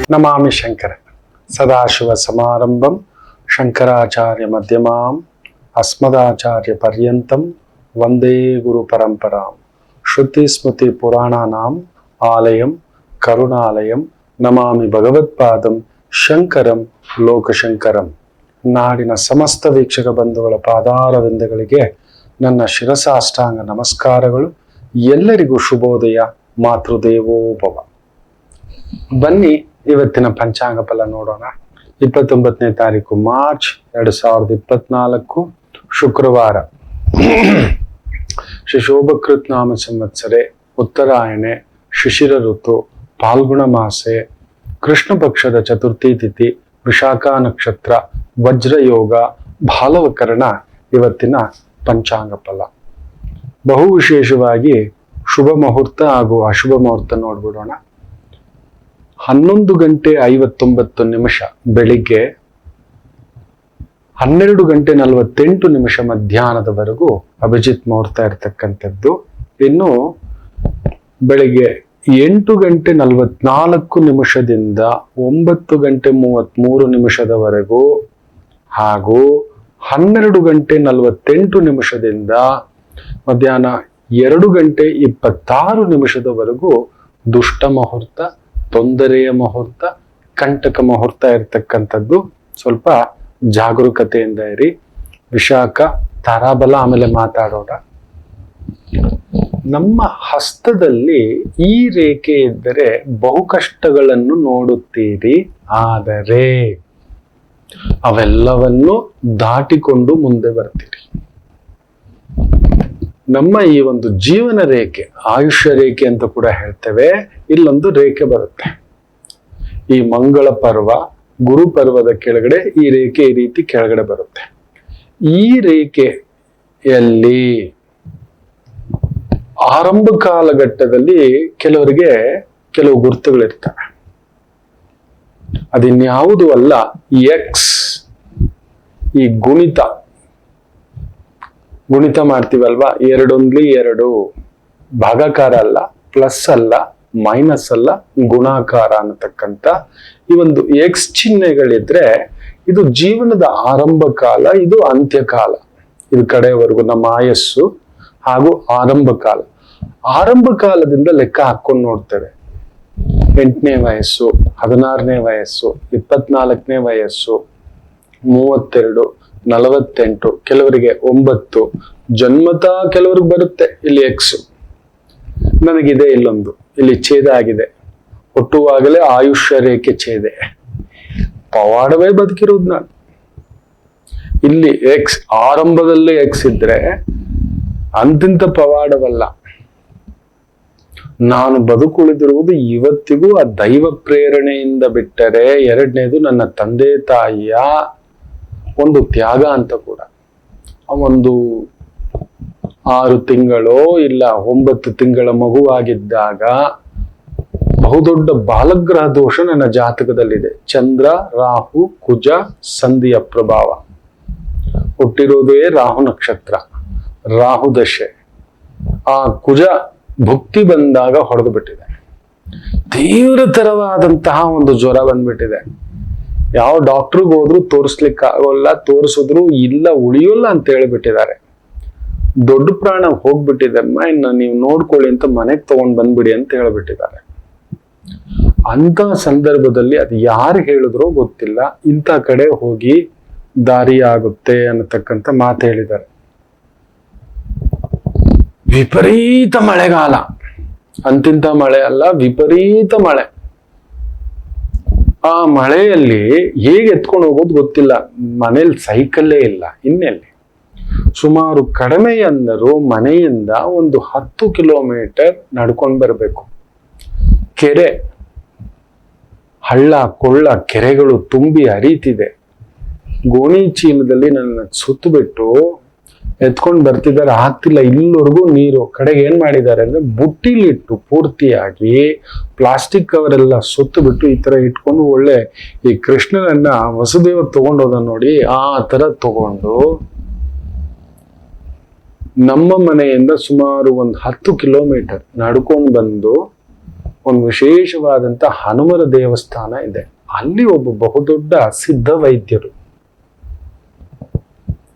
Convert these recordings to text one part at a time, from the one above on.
ನಮಾಮಿ ಶಂಕರ ಸದಾಶಿವ ಸಮಾರಂಭಂ ಶಂಕರಾಚಾರ್ಯ ಮಧ್ಯಮಾಂ ಅಸ್ಮದಾಚಾರ್ಯ ಪರ್ಯಂತಂ ವಂದೇ ಗುರು ಪರಂಪರಾಂ ಶ್ರುತಿ ಸ್ಮೃತಿ ಪುರಾಣಾನಾಂ ಆಲಯಂ ಕರುಣಾಲಯಂ ನಮಾಮಿ ಭಗವತ್ಪಾದಂ ಶಂಕರಂ ಲೋಕಶಂಕರಂ. ನಾಡಿನ ಸಮಸ್ತ ವೀಕ್ಷಕ ಬಂಧುಗಳ ಪಾದಾರವಿಂದಗಳಿಗೆ ನನ್ನ ಶಿರಸಾಷ್ಟಾಂಗ ನಮಸ್ಕಾರಗಳು. ಎಲ್ಲರಿಗೂ ಶುಭೋದಯ. ಮಾತೃದೇವೋಭವ. ಬನ್ನಿ ಇವತ್ತಿನ ಪಂಚಾಂಗ ಫಲ ನೋಡೋಣ. 29ನೇ ತಾರೀಕು ಮಾರ್ಚ್ 2024 ಶುಕ್ರವಾರ. ಶ್ರೀ ಶೋಭಕೃತ್ ನಾಮ ಸಂವತ್ಸರೆ ಉತ್ತರಾಯಣೆ ಶಿಶಿರ ಋತು ಫಾಲ್ಗುಣ ಮಾಸೆ ಕೃಷ್ಣ ಪಕ್ಷದ ಚತುರ್ಥಿ ತಿಥಿ ವಿಶಾಖ ನಕ್ಷತ್ರ ವಜ್ರಯೋಗ ಬಾಲವಕರಣ ಇವತ್ತಿನ ಪಂಚಾಂಗ ಫಲ. ಬಹು ವಿಶೇಷವಾಗಿ ಶುಭ ಮುಹೂರ್ತ ಹಾಗೂ ಅಶುಭ ಮುಹೂರ್ತ ನೋಡ್ಬಿಡೋಣ. 11:59 ಬೆಳಿಗ್ಗೆ, 12:48 ಮಧ್ಯಾಹ್ನದವರೆಗೂ ಅಭಿಜಿತ್ ಮುಹೂರ್ತ ಇರತಕ್ಕಂಥದ್ದು. ಇನ್ನು ಬೆಳಿಗ್ಗೆ 8:44 9:33 ಹಾಗೂ 12:48 ಮಧ್ಯಾಹ್ನ 2:26 ದುಷ್ಟ ಮುಹೂರ್ತ, ತೊಂದರೆಯ ಮುಹೂರ್ತ, ಕಂಟಕ ಮುಹೂರ್ತ ಇರತಕ್ಕಂಥದ್ದು. ಸ್ವಲ್ಪ ಜಾಗರೂಕತೆಯಿಂದ ಇರಿ. ವಿಶಾಖ ತಾರಾಬಲ ಆಮೇಲೆ ಮಾತಾಡೋಣ. ನಮ್ಮ ಹಸ್ತದಲ್ಲಿ ಈ ರೇಖೆ ಇದ್ದರೆ ಬಹು ಕಷ್ಟಗಳನ್ನು ನೋಡುತ್ತೀರಿ, ಆದರೆ ಅವೆಲ್ಲವನ್ನು ದಾಟಿಕೊಂಡು ಮುಂದೆ ಬರ್ತೀರಿ. ನಮ್ಮ ಈ ಒಂದು ಜೀವನ ರೇಖೆ, ಆಯುಷ್ಯ ರೇಖೆ ಅಂತ ಕೂಡ ಹೇಳ್ತೇವೆ, ಇಲ್ಲೊಂದು ರೇಖೆ ಬರುತ್ತೆ. ಈ ಮಂಗಳ ಪರ್ವ, ಗುರು ಪರ್ವದ ಕೆಳಗಡೆ ಈ ರೇಖೆ ಈ ರೀತಿ ಕೆಳಗಡೆ ಬರುತ್ತೆ. ಈ ರೇಖೆಯಲ್ಲಿ ಆರಂಭ ಕಾಲಘಟ್ಟದಲ್ಲಿ ಕೆಲವರಿಗೆ ಕೆಲವು ಗುರುತುಗಳಿರ್ತವೆ. ಅದಿನ್ಯಾವುದು ಅಲ್ಲ, ಎಕ್ಸ್. ಈ ಗುಣಿತ ಮಾಡ್ತೀವಲ್ವಾ, 2 ಭಾಗಾಕಾರ ಅಲ್ಲ, ಪ್ಲಸ್ ಅಲ್ಲ, ಮೈನಸ್ ಅಲ್ಲ, ಗುಣಾಕಾರ ಅನ್ನತಕ್ಕಂಥ ಈ ಒಂದು ಎಕ್ಸ್ ಚಿಹ್ನೆಗಳಿದ್ರೆ ಇದು ಜೀವನದ ಆರಂಭ ಕಾಲ, ಇದು ಅಂತ್ಯಕಾಲ. ಇದು ಕಡೆಯವರೆಗೂ ನಮ್ಮ ಆಯಸ್ಸು ಹಾಗೂ ಆರಂಭ ಕಾಲ. ಆರಂಭ ಕಾಲದಿಂದ ಲೆಕ್ಕ ಹಾಕೊಂಡು ನೋಡ್ತೇವೆ. 8ನೇ ವಯಸ್ಸು, 16ನೇ ವಯಸ್ಸು, 24ನೇ ವಯಸ್ಸು, 32, 48, ಕೆಲವರಿಗೆ 9, ಜನ್ಮತಾ ಕೆಲವ್ರಿಗೆ ಬರುತ್ತೆ ಇಲ್ಲಿ ಎಕ್ಸ್. ನನಗಿದೆ ಇಲ್ಲೊಂದು, ಇಲ್ಲಿ ಛೇದ ಆಗಿದೆ. ಹುಟ್ಟುವಾಗಲೇ ಆಯುಷ್ಯ ರೇಖೆ ಛೇದೆ, ಪವಾಡವೇ ಬದುಕಿರೋದು ನಾನು. ಇಲ್ಲಿ ಎಕ್ಸ್ ಆರಂಭದಲ್ಲೇ ಎಕ್ಸ್ ಇದ್ರೆ ಅಂತಿಂತ ಪವಾಡವಲ್ಲ. ನಾನು ಬದುಕುಳಿದಿರುವುದು ಇವತ್ತಿಗೂ ಆ ದೈವ ಪ್ರೇರಣೆಯಿಂದ ಬಿಟ್ಟರೆ, ಎರಡನೇದು ನನ್ನ ತಂದೆ ತಾಯಿಯ ಒಂದು ತ್ಯಾಗ ಅಂತ ಕೂಡ. ಒಂದು 6 ತಿಂಗಳೋ ಇಲ್ಲ 9 ತಿಂಗಳ ಮಗುವಾಗಿದ್ದಾಗ ಬಹುದೊಡ್ಡ ಬಾಲಗ್ರಹ ದೋಷ ನನ್ನ ಜಾತಕದಲ್ಲಿದೆ. ಚಂದ್ರ ರಾಹು ಕುಜ ಸಂಧಿಯ ಪ್ರಭಾವ. ಹುಟ್ಟಿರೋದೇ ರಾಹು ನಕ್ಷತ್ರ, ರಾಹು ದಶೆ. ಆ ಕುಜ ಭುಕ್ತಿ ಬಂದಾಗ ಹೊಡೆದು ಬಿಟ್ಟಿದೆ. ತೀವ್ರತರವಾದಂತಹ ಒಂದು ಜ್ವರ ಬಂದ್ಬಿಟ್ಟಿದೆ. ಯಾವ ಡಾಕ್ಟ್ರಿಗೆ ಹೋದ್ರು ತೋರಿಸ್ಲಿಕ್ಕೆ ಆಗೋಲ್ಲ, ತೋರಿಸಿದ್ರು ಇಲ್ಲ ಉಳಿಯೋಲ್ಲ ಅಂತ ಹೇಳಿಬಿಟ್ಟಿದ್ದಾರೆ. ದೊಡ್ಡ ಪ್ರಾಣ ಹೋಗ್ಬಿಟ್ಟಿದೆಮ್ಮ, ಇನ್ನು ನೀವು ನೋಡ್ಕೊಳ್ಳಿ ಅಂತ ಮನೆಗೆ ತಗೊಂಡ್ ಬಂದ್ಬಿಡಿ ಅಂತ ಹೇಳ್ಬಿಟ್ಟಿದ್ದಾರೆ. ಅಂತ ಸಂದರ್ಭದಲ್ಲಿ ಅದು ಯಾರು ಹೇಳಿದ್ರೋ ಗೊತ್ತಿಲ್ಲ, ಇಂಥ ಕಡೆ ಹೋಗಿ ದಾರಿ ಆಗುತ್ತೆ ಅನ್ನತಕ್ಕಂಥ ಮಾತು ಹೇಳಿದ್ದಾರೆ. ವಿಪರೀತ ಮಳೆಗಾಲ, ಅಂತಿಂತ ಮಳೆ ಅಲ್ಲ, ವಿಪರೀತ ಮಳೆ. ಆ ಮಳೆಯಲ್ಲಿ ಹೇಗೆ ಎತ್ಕೊಂಡು ಹೋಗೋದು ಗೊತ್ತಿಲ್ಲ. ಮನೇಲಿ ಸೈಕಲ್ಲೇ ಇಲ್ಲ, ಇನ್ನೆಲ್ಲಿ. ಸುಮಾರು ಕಡಿಮೆ ಅಂದರೂ ಮನೆಯಿಂದ ಒಂದು 10 ಕಿಲೋಮೀಟರ್ ನಡ್ಕೊಂಡು ಬರಬೇಕು. ಕೆರೆ, ಹಳ್ಳ ಕೊಳ್ಳ ಕೆರೆಗಳು ತುಂಬಿ ಹರಿತಿದೆ. ಗೋಣಿ ಚೀಲದಲ್ಲಿ ನನ್ನ ಸುತ್ತು ಬಿಟ್ಟು ಎತ್ಕೊಂಡು ಬರ್ತಿದ್ದಾರೆ, ಆಗ್ತಿಲ್ಲ. ಇಲ್ಲಿವರೆಗೂ ನೀರು. ಕಡೆಗೆ ಏನ್ ಮಾಡಿದ್ದಾರೆ ಅಂದ್ರೆ ಬುಟ್ಟಿಲಿಟ್ಟು ಪೂರ್ತಿಯಾಗಿ ಪ್ಲಾಸ್ಟಿಕ್ ಕವರ್ ಎಲ್ಲ ಸುತ್ತು ಬಿಟ್ಟು ಈ ತರ ಇಟ್ಕೊಂಡು, ಒಳ್ಳೆ ಈ ಕೃಷ್ಣನನ್ನ ವಸುದೇವ ತಗೊಂಡೋದ ನೋಡಿ, ಆ ತರ ತಗೊಂಡು ನಮ್ಮ ಮನೆಯಿಂದ ಸುಮಾರು ಒಂದು 10 ಕಿಲೋಮೀಟರ್ ನಡ್ಕೊಂಡು ಬಂದು ಒಂದು ವಿಶೇಷವಾದಂತ ಹನುಮರ ದೇವಸ್ಥಾನ ಇದೆ. ಅಲ್ಲಿ ಒಬ್ಬ ಬಹುದೊಡ್ಡ ಸಿದ್ಧ ವೈದ್ಯರು.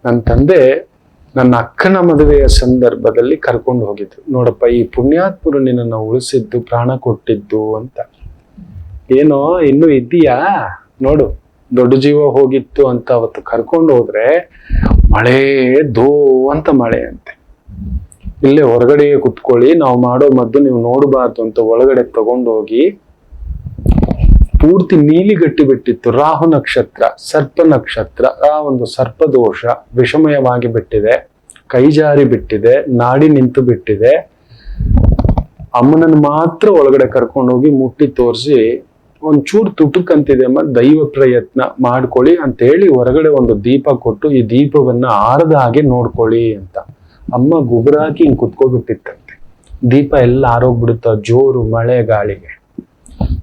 ನನ್ನ ತಂದೆ ನನ್ನ ಅಕ್ಕನ ಮದುವೆಯ ಸಂದರ್ಭದಲ್ಲಿ ಕರ್ಕೊಂಡು ಹೋಗಿದ್ರು. ನೋಡಪ್ಪ, ಈ ಪುಣ್ಯಾತ್ಮರು ನಿನ್ನನ್ನು ಉಳಿಸಿದ್ದು, ಪ್ರಾಣ ಕೊಟ್ಟಿದ್ದು ಅಂತ. ಏನೋ ಇನ್ನೂ ಇದ್ದೀಯಾ ನೋಡು, ದೊಡ್ಡ ಜೀವ ಹೋಗಿತ್ತು ಅಂತ ಅವತ್ತು ಕರ್ಕೊಂಡು ಹೋದ್ರೆ ಮಳೆ ದೋ ಅಂತ ಮಳೆ ಅಂತೆ. ಇಲ್ಲೇ ಹೊರಗಡೆ ಕುತ್ಕೊಳ್ಳಿ, ನಾವು ಮಾಡೋ ಮದ್ದು ನೀವು ನೋಡಬಾರ್ದು ಅಂತ ಒಳಗಡೆ ತಗೊಂಡೋಗಿ ಪೂರ್ತಿ ನೀಲಿ ಗಟ್ಟಿ ಬಿಟ್ಟಿತ್ತು. ರಾಹು ನಕ್ಷತ್ರ, ಸರ್ಪ ನಕ್ಷತ್ರ, ಆ ಒಂದು ಸರ್ಪದೋಷ ವಿಷಮಯವಾಗಿ ಬಿಟ್ಟಿದೆ, ಕೈ ಜಾರಿ ಬಿಟ್ಟಿದೆ, ನಾಡಿ ನಿಂತು ಬಿಟ್ಟಿದೆ. ಅಮ್ಮನನ್ನು ಮಾತ್ರ ಒಳಗಡೆ ಕರ್ಕೊಂಡೋಗಿ ಮುಟ್ಟಿ ತೋರಿಸಿ, ಒಂಚೂರು ತುಟುಕಂತಿದೆ ಅಮ್ಮ, ದೈವ ಪ್ರಯತ್ನ ಮಾಡ್ಕೊಳ್ಳಿ ಅಂತ ಹೇಳಿ ಹೊರಗಡೆ ಒಂದು ದೀಪ ಕೊಟ್ಟು, ಈ ದೀಪವನ್ನ ಆರದ ಹಾಗೆ ನೋಡ್ಕೊಳ್ಳಿ ಅಂತ. ಅಮ್ಮ ಗುಬರಾಕಿ ಹಿಂಗ್ ಕುತ್ಕೋಬಿಟ್ಟಿತ್ತಂತೆ. ದೀಪ ಎಲ್ಲ ಆರೋಗ್ಬಿಡುತ್ತ ಜೋರು ಮಳೆ ಗಾಳಿಗೆ.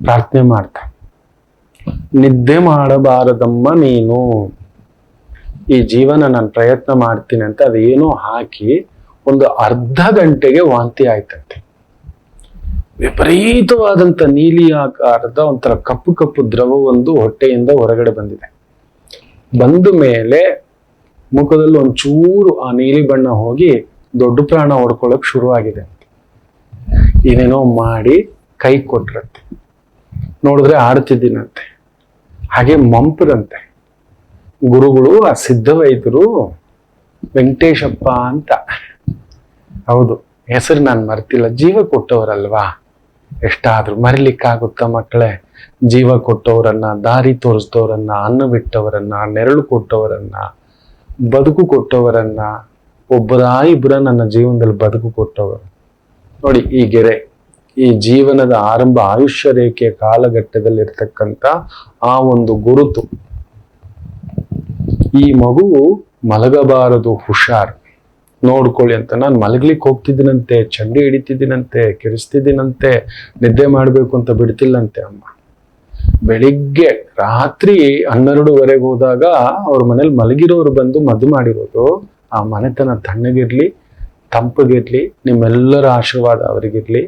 ಪ್ರಾರ್ಥನೆ ಮಾಡ್ತಾ, ನಿದ್ದೆ ಮಾಡಬಾರದಮ್ಮ ನೀನು, ಈ ಜೀವನ ನಾನು ಪ್ರಯತ್ನ ಮಾಡ್ತೀನಿ ಅಂತ ಅದೇನೋ ಹಾಕಿ ಒಂದು ಅರ್ಧ ಗಂಟೆಗೆ ವಾಂತಿ ಆಯ್ತಂತೆ. ವಿಪರೀತವಾದಂತ ನೀಲಿ ಆಕಾರದ ಒಂಥರ ಕಪ್ಪು ಕಪ್ಪು ದ್ರವ ಒಂದು ಹೊಟ್ಟೆಯಿಂದ ಹೊರಗಡೆ ಬಂದಿದೆ. ಬಂದ ಮೇಲೆ ಮುಖದಲ್ಲಿ ಒಂಚೂರು ಆ ನೀಲಿ ಬಣ್ಣ ಹೋಗಿ ದೊಡ್ಡ ಪ್ರಾಣ ಹೊಡ್ಕೊಳಕ್ ಶುರು ಆಗಿದೆ. ಏನೇನೋ ಮಾಡಿ ಕೈ ಕೊಟ್ರಂತೆ. ನೋಡಿದ್ರೆ ಆಡ್ತಿದ್ದೀನಂತೆ. ಹಾಗೆ ಮಂಪರಂತೆ. ಗುರುಗಳು ಆ ಸಿದ್ಧ ವೈದ್ಯರು ವೆಂಕಟೇಶಪ್ಪ ಅಂತ, ಹೌದು ಹೆಸರು ನಾನು ಮರ್ತಿಲ್ಲ. ಜೀವ ಕೊಟ್ಟವರಲ್ವಾ, ಎಷ್ಟಾದ್ರೂ ಮರಿಲಿಕ್ಕಾಗುತ್ತ ಮಕ್ಕಳೇ? ಜೀವ ಕೊಟ್ಟವರನ್ನ, ದಾರಿ ತೋರಿಸಿದವರನ್ನ, ಅನ್ನ ಬಿಟ್ಟವರನ್ನ, ನೆರಳು ಕೊಟ್ಟವರನ್ನ, ಬದುಕು ಕೊಟ್ಟವರನ್ನ, ಒಬ್ಬರ ಇಬ್ಬರ ನನ್ನ ಜೀವನದಲ್ಲಿ ಬದುಕು ಕೊಟ್ಟವರು. ನೋಡಿ, ಈ ಗೆರೆ ಈ ಜೀವನದ ಆರಂಭ, ಆಯುಷ್ಯ ರೇಖೆಯ ಕಾಲಘಟ್ಟದಲ್ಲಿ ಇರ್ತಕ್ಕಂಥ ಆ ಒಂದು ಗುರುತು. ಈ ಮಗು ಮಲಗಬಾರದು, ಹುಷಾರ್ ನೋಡ್ಕೊಳ್ಳಿ ಅಂತ. ನಾನು ಮಲಗ್ಲಿಕ್ಕೆ ಹೋಗ್ತಿದ್ದೀನಂತೆ, ಚಂಡಿ ಹಿಡಿತಿದ್ದೀನಂತೆ, ಕೆಡಿಸ್ತಿದ್ದೀನಂತೆ, ನಿದ್ದೆ ಮಾಡ್ಬೇಕು ಅಂತ ಬಿಡ್ತಿಲ್ಲಂತೆ ಅಮ್ಮ. ಬೆಳಿಗ್ಗೆ ರಾತ್ರಿ 12:30 ಹೋದಾಗ ಅವ್ರ ಮನೇಲಿ ಮಲಗಿರೋರು ಬಂದು ಮದ್ದು ಮಾಡಿರೋದು. ಆ ಮನೆತನ ತಣ್ಣಗಿರ್ಲಿ, ತಂಪಗಿರ್ಲಿ, ನಿಮ್ಮೆಲ್ಲರ ಆಶೀರ್ವಾದ ಅವರಿಗಿರ್ಲಿ.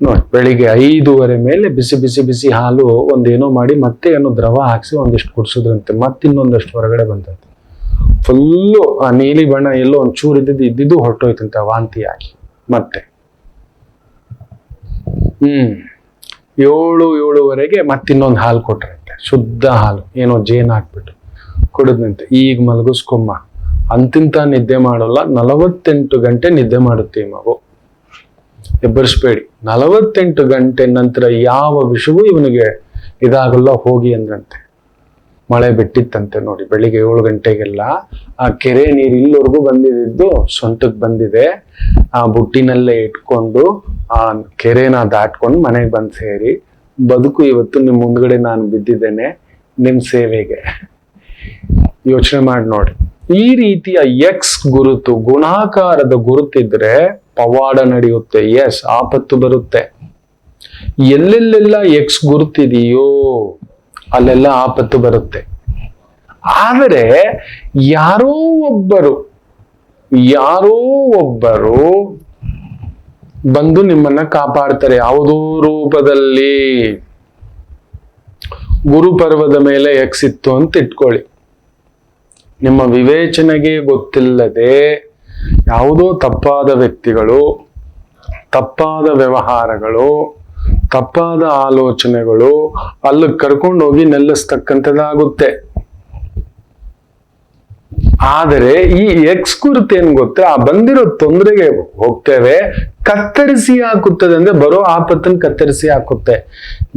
ನೋಡಿ, ಬೆಳಿಗ್ಗೆ 5:30 ಮೇಲೆ ಬಿಸಿ ಬಿಸಿ ಬಿಸಿ ಹಾಲು ಒಂದೇನೋ ಮಾಡಿ ಮತ್ತೆ ಏನೋ ದ್ರವ ಹಾಕ್ಸಿ ಒಂದಿಷ್ಟು ಕುಡಿಸಿದ್ರಂತೆ. ಮತ್ತಿನ್ನೊಂದಷ್ಟು ಹೊರಗಡೆ ಬಂದಂತೆ. ಫುಲ್ಲು ಆ ನೀಲಿ ಬಣ್ಣ ಎಲ್ಲೋ ಒಂಚೂರು ಇದ್ದಿದ್ದು ಹೊರಟೋಯ್ತಂತೆ ವಾಂತಿಯಾಗಿ. ಮತ್ತೆ 7:30 ಮತ್ತಿನ್ನೊಂದು ಹಾಲು ಕೊಟ್ರಂತೆ, ಶುದ್ಧ ಹಾಲು, ಏನೋ ಜೇನು ಹಾಕ್ಬಿಟ್ಟು ಕುಡಿದಂತೆ. ಈಗ ಮಲಗಿಸ್ಕೊಮ್ಮ, ಅಂತಿಂತ ನಿದ್ದೆ ಮಾಡೋಲ್ಲ, 48 ಗಂಟೆ ನಿದ್ದೆ ಮಾಡುತ್ತೆ ಈ ಮಗು, ಎಬ್ಬರಿಸ್ಬೇಡಿ. 48 ಗಂಟೆ ನಂತರ ಯಾವ ವಿಷಯವೂ ಇವನಿಗೆ ಇದಾಗಲ್ಲ, ಹೋಗಿ ಅಂದ್ರಂತೆ. ಮಳೆ ಬಿಟ್ಟಿತ್ತಂತೆ. ನೋಡಿ, ಬೆಳಿಗ್ಗೆ 7 ಗಂಟೆಗೆಲ್ಲ ಆ ಕೆರೆ ನೀರು ಇಲ್ಲಿವರೆಗೂ ಬಂದಿದ್ದು ಸೊಂಟಕ್ಕೆ ಬಂದಿದೆ. ಆ ಬುಟ್ಟಿನಲ್ಲೇ ಇಟ್ಕೊಂಡು ಆ ಕೆರೆನ ದಾಟ್ಕೊಂಡು ಮನೆಗೆ ಬಂದು ಸೇರಿ, ಬದುಕು ಇವತ್ತು ನಿಮ್ ಮುಂದ್ಗಡೆ ನಾನು ಬಿದ್ದಿದ್ದೇನೆ ನಿಮ್ ಸೇವೆಗೆ. ಯೋಚನೆ ಮಾಡಿ ನೋಡಿ, ಈ ರೀತಿಯ ಎಕ್ಸ್ ಗುರುತು, ಗುಣಾಕಾರದ ಗುರುತಿದ್ರೆ ಪವಾಡ ನಡೆಯುತ್ತೆ. ಎಸ್, ಆಪತ್ತು ಬರುತ್ತೆ. ಎಲ್ಲೆಲ್ಲೆಲ್ಲ ಎಕ್ಸ್ ಗುರುತಿದೆಯೋ ಅಲ್ಲೆಲ್ಲ ಆಪತ್ತು ಬರುತ್ತೆ. ಆದರೆ ಯಾರೋ ಒಬ್ಬರು ಬಂದು ನಿಮ್ಮನ್ನ ಕಾಪಾಡ್ತಾರೆ, ಯಾವುದೋ ರೂಪದಲ್ಲಿ. ಗುರುಪರ್ವದ ಮೇಲೆ ಎಕ್ಸ್ ಇತ್ತು ಅಂತ ಇಟ್ಕೊಳ್ಳಿ. ನಿಮ್ಮ ವಿವೇಚನೆಗೆ ಗೊತ್ತಿಲ್ಲದೆ ಯಾವುದೋ ತಪ್ಪಾದ ವ್ಯಕ್ತಿಗಳು, ತಪ್ಪಾದ ವ್ಯವಹಾರಗಳು, ತಪ್ಪಾದ ಆಲೋಚನೆಗಳು ಅಲ್ಲಿ ಕರ್ಕೊಂಡೋಗಿ ನೆಲ್ಲಿಸ್ತಕ್ಕಂಥದ್ದಾಗುತ್ತೆ. ಆದರೆ ಈ ಎಕ್ಸ್ ಕುರಿತು ಏನ್ ಗೊತ್ತಾ, ಆ ಬಂದಿರೋ ತೊಂದರೆಗೆ ಹೋಗ್ತೇವೆ, ಕತ್ತರಿಸಿ ಹಾಕುತ್ತದೆ. ಅಂದ್ರೆ ಬರೋ ಆಪತ್ತನ್ನು ಕತ್ತರಿಸಿ ಹಾಕುತ್ತೆ.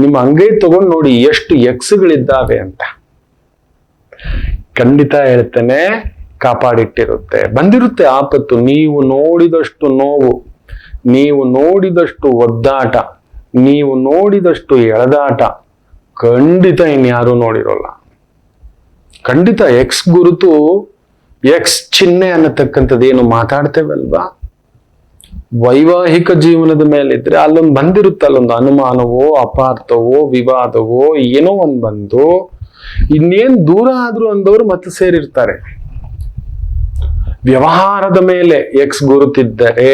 ನಿಮ್ಮ ಅಂಗೈ ತಗೊಂಡು ನೋಡಿ ಎಷ್ಟು ಎಕ್ಸ್ಗಳಿದ್ದಾವೆ ಅಂತ. ಖಂಡಿತ ಹೇಳ್ತೇನೆ, ಕಾಪಾಡಿಟ್ಟಿರುತ್ತೆ. ಬಂದಿರುತ್ತೆ ಆಪತ್ತು. ನೀವು ನೋಡಿದಷ್ಟು ನೋವು, ನೀವು ನೋಡಿದಷ್ಟು ಒದ್ದಾಟ, ನೀವು ನೋಡಿದಷ್ಟು ಎಳೆದಾಟ ಖಂಡಿತ ಇನ್ಯಾರು ನೋಡಿರೋಲ್ಲ. ಖಂಡಿತ ಎಕ್ಸ್ ಗುರುತು, ಎಕ್ಸ್ ಚಿಹ್ನೆ ಅನ್ನತಕ್ಕಂಥದ್ದು ಏನು ಮಾತಾಡ್ತೇವಲ್ವಾ, ವೈವಾಹಿಕ ಜೀವನದ ಮೇಲಿದ್ರೆ ಅಲ್ಲೊಂದು ಬಂದಿರುತ್ತೆ, ಅಲ್ಲೊಂದು ಅನುಮಾನವೋ, ಅಪಾರ್ಥವೋ, ವಿವಾದವೋ ಏನೋ ಒಂದ್ ಬಂದು ಇನ್ನೇನ್ ದೂರ ಆದ್ರು ಅಂದವರು ಮತ್ತೆ ಸೇರಿರ್ತಾರೆ. ವ್ಯವಹಾರದ ಮೇಲೆ ಎಕ್ಸ್ ಗುರುತಿದ್ದರೆ,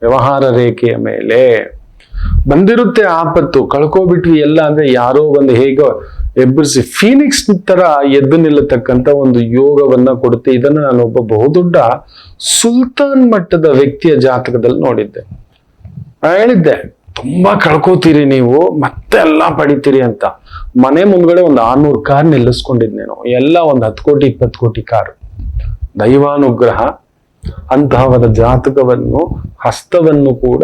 ವ್ಯವಹಾರ ರೇಖೆಯ ಮೇಲೆ ಬಂದಿರುತ್ತೆ ಆಪತ್ತು, ಕಳ್ಕೊಬಿಟ್ವಿ ಎಲ್ಲ ಅಂದ್ರೆ ಯಾರೋ ಒಂದು ಹೇಗೋ ಎಬ್ಬರಿಸಿ ಫೀನಿಕ್ಸ್ ತರ ಎದ್ದು ನಿಲ್ಲತಕ್ಕಂತ ಒಂದು ಯೋಗವನ್ನ ಕೊಡುತ್ತೆ. ಇದನ್ನ ನಾನು ಒಬ್ಬ ಬಹುದೊಡ್ಡ ಸುಲ್ತಾನ್ ಮಟ್ಟದ ವ್ಯಕ್ತಿಯ ಜಾತಕದಲ್ಲಿ ನೋಡಿದ್ದೆ. ನಾನು ಹೇಳಿದ್ದೆ, ತುಂಬಾ ಕಳ್ಕೋತೀರಿ ನೀವು, ಮತ್ತೆ ಎಲ್ಲಾ ಪಡಿತೀರಿ ಅಂತ. ಮನೆ ಮುಂದ್ಗಡೆ ಒಂದು 600 ಕಾರ್ ನಿಲ್ಲಿಸ್ಕೊಂಡಿದ್ನೇನು, ಎಲ್ಲ ಒಂದು 10 ಕೋಟಿ 20 ಕೋಟಿ ಕಾರ್. ದೈವಾನುಗ್ರಹ ಅಂತಹವರ ಜಾತಕವನ್ನು ಹಸ್ತವನ್ನು ಕೂಡ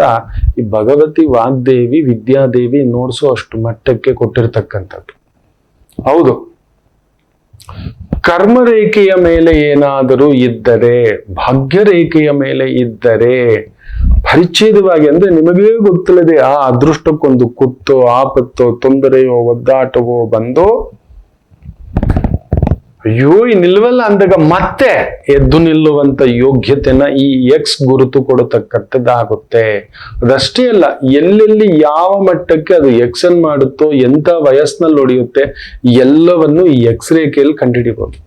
ಈ ಭಗವತಿ ವಾಗ್ದೇವಿ ವಿದ್ಯಾದೇವಿ ನೋಡಿಸೋ ಅಷ್ಟು ಮಟ್ಟಕ್ಕೆ ಕೊಟ್ಟಿರ್ತಕ್ಕಂಥದ್ದು. ಹೌದು, ಕರ್ಮ ರೇಖೆಯ ಮೇಲೆ ಏನಾದರೂ ಇದ್ದರೆ, ಭಾಗ್ಯ ರೇಖೆಯ ಮೇಲೆ ಇದ್ದರೆ ಪರಿಚ್ಛೇದವಾಗಿ, ಅಂದ್ರೆ ನಿಮಗೇ ಗೊತ್ತಿಲ್ಲದೆ ಆ ಅದೃಷ್ಟಕ್ಕೊಂದು ಕುತ್ತೋ ಆಪತ್ತೋ ತೊಂದರೆಯೋ ಒದ್ದಾಟವೋ ಬಂದೋ, ಅಯ್ಯೋ ನಿಲ್ವಲ್ಲ ಅಂದಾಗ ಮತ್ತೆ ಎದ್ದು ನಿಲ್ಲುವಂತ ಯೋಗ್ಯತೆನ ಈ ಎಕ್ಸ್ ಗುರುತು ಕೊಡತಕ್ಕಂಥದ್ದಾಗುತ್ತೆ. ಅದಷ್ಟೇ ಅಲ್ಲ, ಎಲ್ಲೆಲ್ಲಿ ಯಾವ ಮಟ್ಟಕ್ಕೆ ಅದು ಎಕ್ಸನ್ ಮಾಡುತ್ತೋ, ಎಂತ ವಯಸ್ಸಿನಲ್ಲಿ ಹೊಡೆಯುತ್ತೆ ಎಲ್ಲವನ್ನು ಈ ಎಕ್ಸ್ ರೇಖೆಯಲ್ಲಿ ಕಂಡುಹಿಡಿಬಹುದು.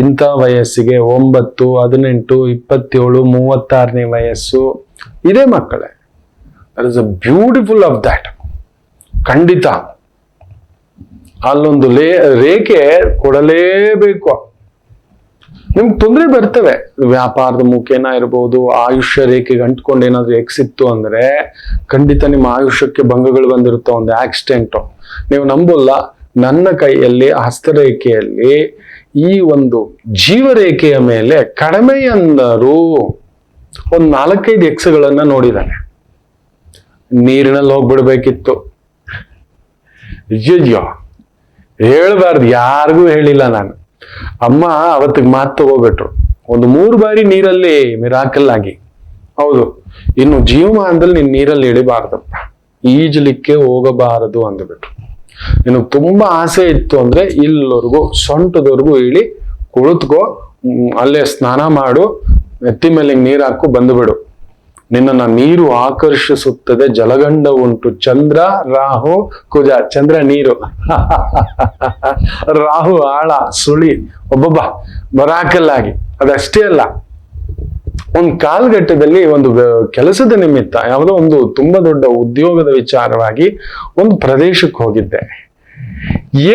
ಇಂಥ ವಯಸ್ಸಿಗೆ 9, 18, 27, 36ನೇ ವಯಸ್ಸು ಇದೇ ಮಕ್ಕಳೇ. That is a beautiful of that. ಖಂಡಿತ ಅಲ್ಲೊಂದು ರೇಖೆ ಕೊಡಲೇಬೇಕು. ನಿಮ್ಗೆ ತೊಂದರೆ ಬರ್ತವೆ, ವ್ಯಾಪಾರದ ಮುಖೇನ ಇರ್ಬೋದು, ಆಯುಷ್ಯ ರೇಖೆಗೆ ಅಂಟ್ಕೊಂಡು ಏನಾದ್ರು ಎಕ್ಸ್ ಇತ್ತು ಅಂದ್ರೆ ಖಂಡಿತ ನಿಮ್ಮ ಆಯುಷ್ಯಕ್ಕೆ ಭಂಗಗಳು ಬಂದಿರುತ್ತೋ. ಒಂದು ಆಕ್ಸಿಡೆಂಟ್ ನೀವು ನಂಬೋಲ್ಲ, ನನ್ನ ಕೈಯಲ್ಲಿ ಹಸ್ತರೇಖೆಯಲ್ಲಿ ಈ ಒಂದು ಜೀವರೇಖೆಯ ಮೇಲೆ ಕಡಿಮೆ ಅಂದರು ಒಂದು 4-5 ಎಕ್ಸ್ಗಳನ್ನ ನೋಡಿದಾನೆ. ನೀರಿನಲ್ಲಿ ಹೋಗ್ಬಿಡ್ಬೇಕಿತ್ತು. ಅಯ್ಯಯ್ಯೋ ಹೇಳ್ಬಾರ್ದು, ಯಾರಿಗೂ ಹೇಳಿಲ್ಲ ನಾನು. ಅಮ್ಮ ಅವತ್ತಿಗೆ ಮಾತು ತಗೋಬಿಟ್ರು, ಒಂದು 3 ಬಾರಿ ನೀರಲ್ಲಿ ಮಿರಾಕಲ್ ಆಗಿ. ಹೌದು, ಇನ್ನು ಜೀವಮಾನದಲ್ಲಿ ನೀನ್ ನೀರಲ್ಲಿ ಇಳಿಬಾರ್ದಪ್ಪ, ಈಜಲಿಕ್ಕೆ ಹೋಗಬಾರದು ಅಂದ್ಬಿಟ್ರು. ನಿನಗೆ ತುಂಬಾ ಆಸೆ ಇತ್ತು ಅಂದ್ರೆ ಇಲ್ಲವರೆಗೂ ಸೊಂಟದವರೆಗೂ ಇಳಿ ಕುಳಿತುಕೋ, ಅಲ್ಲೇ ಸ್ನಾನ ಮಾಡು, ನೆತ್ತಿ ಮೇಲೆ ನೀರು ಹಾಕು ಬಂದುಬಿಡು. ನಿನ್ನನ್ನ ನೀರು ಆಕರ್ಷಿಸುತ್ತದೆ. ಜಲಗಂಡ ಉಂಟು, ಚಂದ್ರ ರಾಹು ಕುಜ. ಚಂದ್ರ ನೀರು, ರಾಹು ಆಳ ಸುಳಿ. ಒಬ್ಬೊಬ್ಬ ಮರಾಕಲ್ಲಾಗಿ. ಅದಷ್ಟೇ ಅಲ್ಲ, ಒಂದು ಕಾಲಘಟ್ಟದಲ್ಲಿ ಒಂದು ಕೆಲಸದ ನಿಮಿತ್ತ ಯಾವುದೋ ಒಂದು ತುಂಬಾ ದೊಡ್ಡ ಉದ್ಯೋಗದ ವಿಚಾರವಾಗಿ ಒಂದು ಪ್ರದೇಶಕ್ಕೆ ಹೋಗಿದ್ದೆ.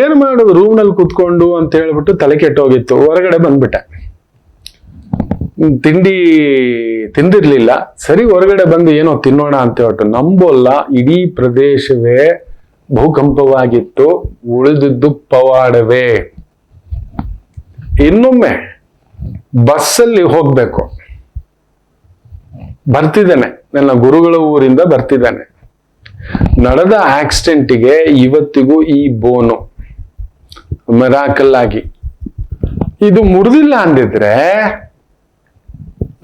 ಏನ್ ಮಾಡೋದು, ರೂಮ್ನಲ್ಲಿ ಕುತ್ಕೊಂಡು ಅಂತ ಹೇಳ್ಬಿಟ್ಟು ತಲೆ ಕೆಟ್ಟೋಗಿತ್ತು. ಹೊರಗಡೆ ಬಂದ್ಬಿಟ್ಟೆ, ತಿಂಡಿ ತಿಂದಿರ್ಲಿಲ್ಲ. ಸರಿ ಹೊರಗಡೆ ಬಂದು ಏನೋ ತಿನ್ನೋಣ ಅಂತ ಹೇಳ್ಬಿಟ್ಟು ನಂಬೋಲ್ಲ, ಇಡೀ ಪ್ರದೇಶವೇ ಭೂಕಂಪವಾಗಿತ್ತು, ಉಳಿದಿದ್ದು ಪವಾಡವೇ. ಇನ್ನೊಮ್ಮೆ ಬಸ್ಸಲ್ಲಿ ಹೋಗ್ಬೇಕು, ಬರ್ತಿದ್ದಾನೆ, ನನ್ನ ಗುರುಗಳ ಊರಿಂದ ಬರ್ತಿದ್ದಾನೆ. ನಡೆದ ಆಕ್ಸಿಡೆಂಟಿಗೆ ಇವತ್ತಿಗೂ ಈ ಬೋನು ಮಿರಾಕಲ್ ಆಗಿ. ಇದು ಮುರಿದಿಲ್ಲ ಅಂದಿದ್ರೆ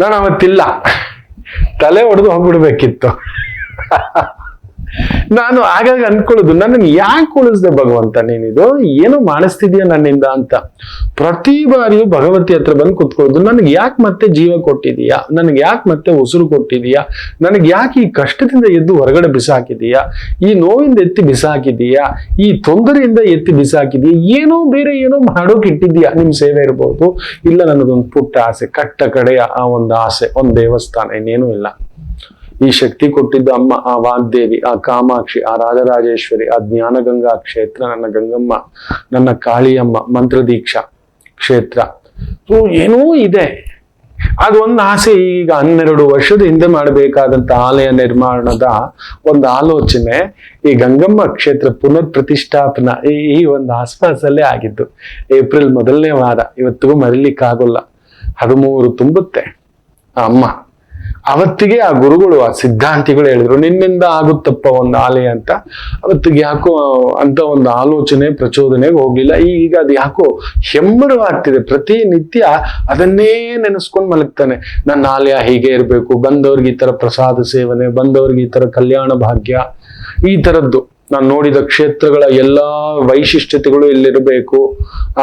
ನಾನು ಅವತ್ತಿಲ್ಲ, ತಲೆ ಹೊಡೆದು ಹೋಗ್ಬಿಡ್ಬೇಕಿತ್ತು. ನಾನು ಆಗಾಗ ಅನ್ಕೊಳ್ಳೋದು, ನನ್ನನ್ನು ಯಾಕೆ ಉಳಿಸ್ದೆ ಭಗವಂತ, ನೀನಿದು ಏನೋ ಮಾಡಿಸ್ತಿದ್ಯಾ ನನ್ನಿಂದ ಅಂತ. ಪ್ರತಿ ಬಾರಿಯೂ ಭಗವತಿ ಹತ್ರ ಬಂದು ಕುತ್ಕೊಳ್ಳೋದು, ನನಗೆ ಯಾಕೆ ಮತ್ತೆ ಜೀವ ಕೊಟ್ಟಿದೀಯಾ, ನನಗೆ ಯಾಕೆ ಮತ್ತೆ ಉಸಿರು ಕೊಟ್ಟಿದೀಯಾ, ನನಗೆ ಯಾಕೆ ಈ ಕಷ್ಟದಿಂದ ಎದ್ದು ಹೊರಗಡೆ ಬಿಸಾಕಿದೀಯಾ, ಈ ನೋವಿಂದ ಎತ್ತಿ ಬಿಸಾಕಿದೀಯಾ, ಈ ತೊಂದರೆಯಿಂದ ಎತ್ತಿ ಬಿಸಾಕಿದೀಯಾ, ಏನೋ ಬೇರೆ ಏನೋ ಮಾಡೋಕೆ ಇಟ್ಟಿದ್ಯಾ. ನಿಮ್ ಸೇವೆ ಇರ್ಬೋದು, ಇಲ್ಲ ನನ್ನದೊಂದು ಪುಟ್ಟ ಆಸೆ, ಕಟ್ಟ ಕಡೆಯ ಆ ಒಂದು ಆಸೆ, ಒಂದು ದೇವಸ್ಥಾನ, ಇನ್ನೇನೂ ಇಲ್ಲ. ಈ ಶಕ್ತಿ ಕೊಟ್ಟಿದ್ದ ಅಮ್ಮ, ಆ ವಾಗ್ದೇವಿ, ಆ ಕಾಮಾಕ್ಷಿ, ಆ ರಾಜರಾಜೇಶ್ವರಿ, ಆ ಜ್ಞಾನಗಂಗಾ ಕ್ಷೇತ್ರ, ನನ್ನ ಗಂಗಮ್ಮ, ನನ್ನ ಕಾಳಿಯಮ್ಮ ಮಂತ್ರದೀಕ್ಷಾ ಕ್ಷೇತ್ರ, ಏನೂ ಇದೆ. ಅದೊಂದು ಆಸೆ. ಈಗ 12 ವರ್ಷದ ಹಿಂದೆ ಮಾಡಬೇಕಾದಂತ ಆಲಯ ನಿರ್ಮಾಣದ ಒಂದು ಆಲೋಚನೆ ಈ ಗಂಗಮ್ಮ ಕ್ಷೇತ್ರ ಪುನರ್ ಪ್ರತಿಷ್ಠಾಪನಾ ಈ ಒಂದು ಆಸ್ಪಾಸಲ್ಲೇ ಆಗಿದ್ದು. ಏಪ್ರಿಲ್ 1ನೇ ವಾರ, ಇವತ್ತಿಗೂ ಮರಿಲಿಕ್ಕಾಗೋಲ್ಲ. 13 ತುಂಬುತ್ತೆ ಆ ಅಮ್ಮ. ಅವತ್ತಿಗೆ ಆ ಗುರುಗಳು, ಆ ಸಿದ್ಧಾಂತಿಗಳು ಹೇಳಿದ್ರು, ನಿನ್ನಿಂದ ಆಗುತ್ತಪ್ಪ ಒಂದು ಆಲಯ ಅಂತ. ಅವತ್ತಿಗೆ ಯಾಕೋ ಅಂತ ಒಂದು ಆಲೋಚನೆ ಪ್ರಚೋದನೆಗೆ ಹೋಗ್ಲಿಲ್ಲ. ಈಗ ಅದು ಯಾಕೋ ಹೆಮ್ಮರವಾಗ್ತಿದೆ. ಪ್ರತಿನಿತ್ಯ ಅದನ್ನೇ ನೆನೆಸ್ಕೊಂಡು ಮಲಗ್ತಾನೆ, ನನ್ನ ಆಲಯ ಹೀಗೆ ಇರ್ಬೇಕು, ಬಂದವ್ರಿಗೆ ಈ ತರ ಪ್ರಸಾದ ಸೇವನೆ, ಬಂದವ್ರಿಗೆ ಈ ತರ ಕಲ್ಯಾಣ ಭಾಗ್ಯ, ಈ ತರದ್ದು ನಾನು ನೋಡಿದ ಕ್ಷೇತ್ರಗಳ ಎಲ್ಲಾ ವೈಶಿಷ್ಟ್ಯತೆಗಳು ಇಲ್ಲಿರಬೇಕು,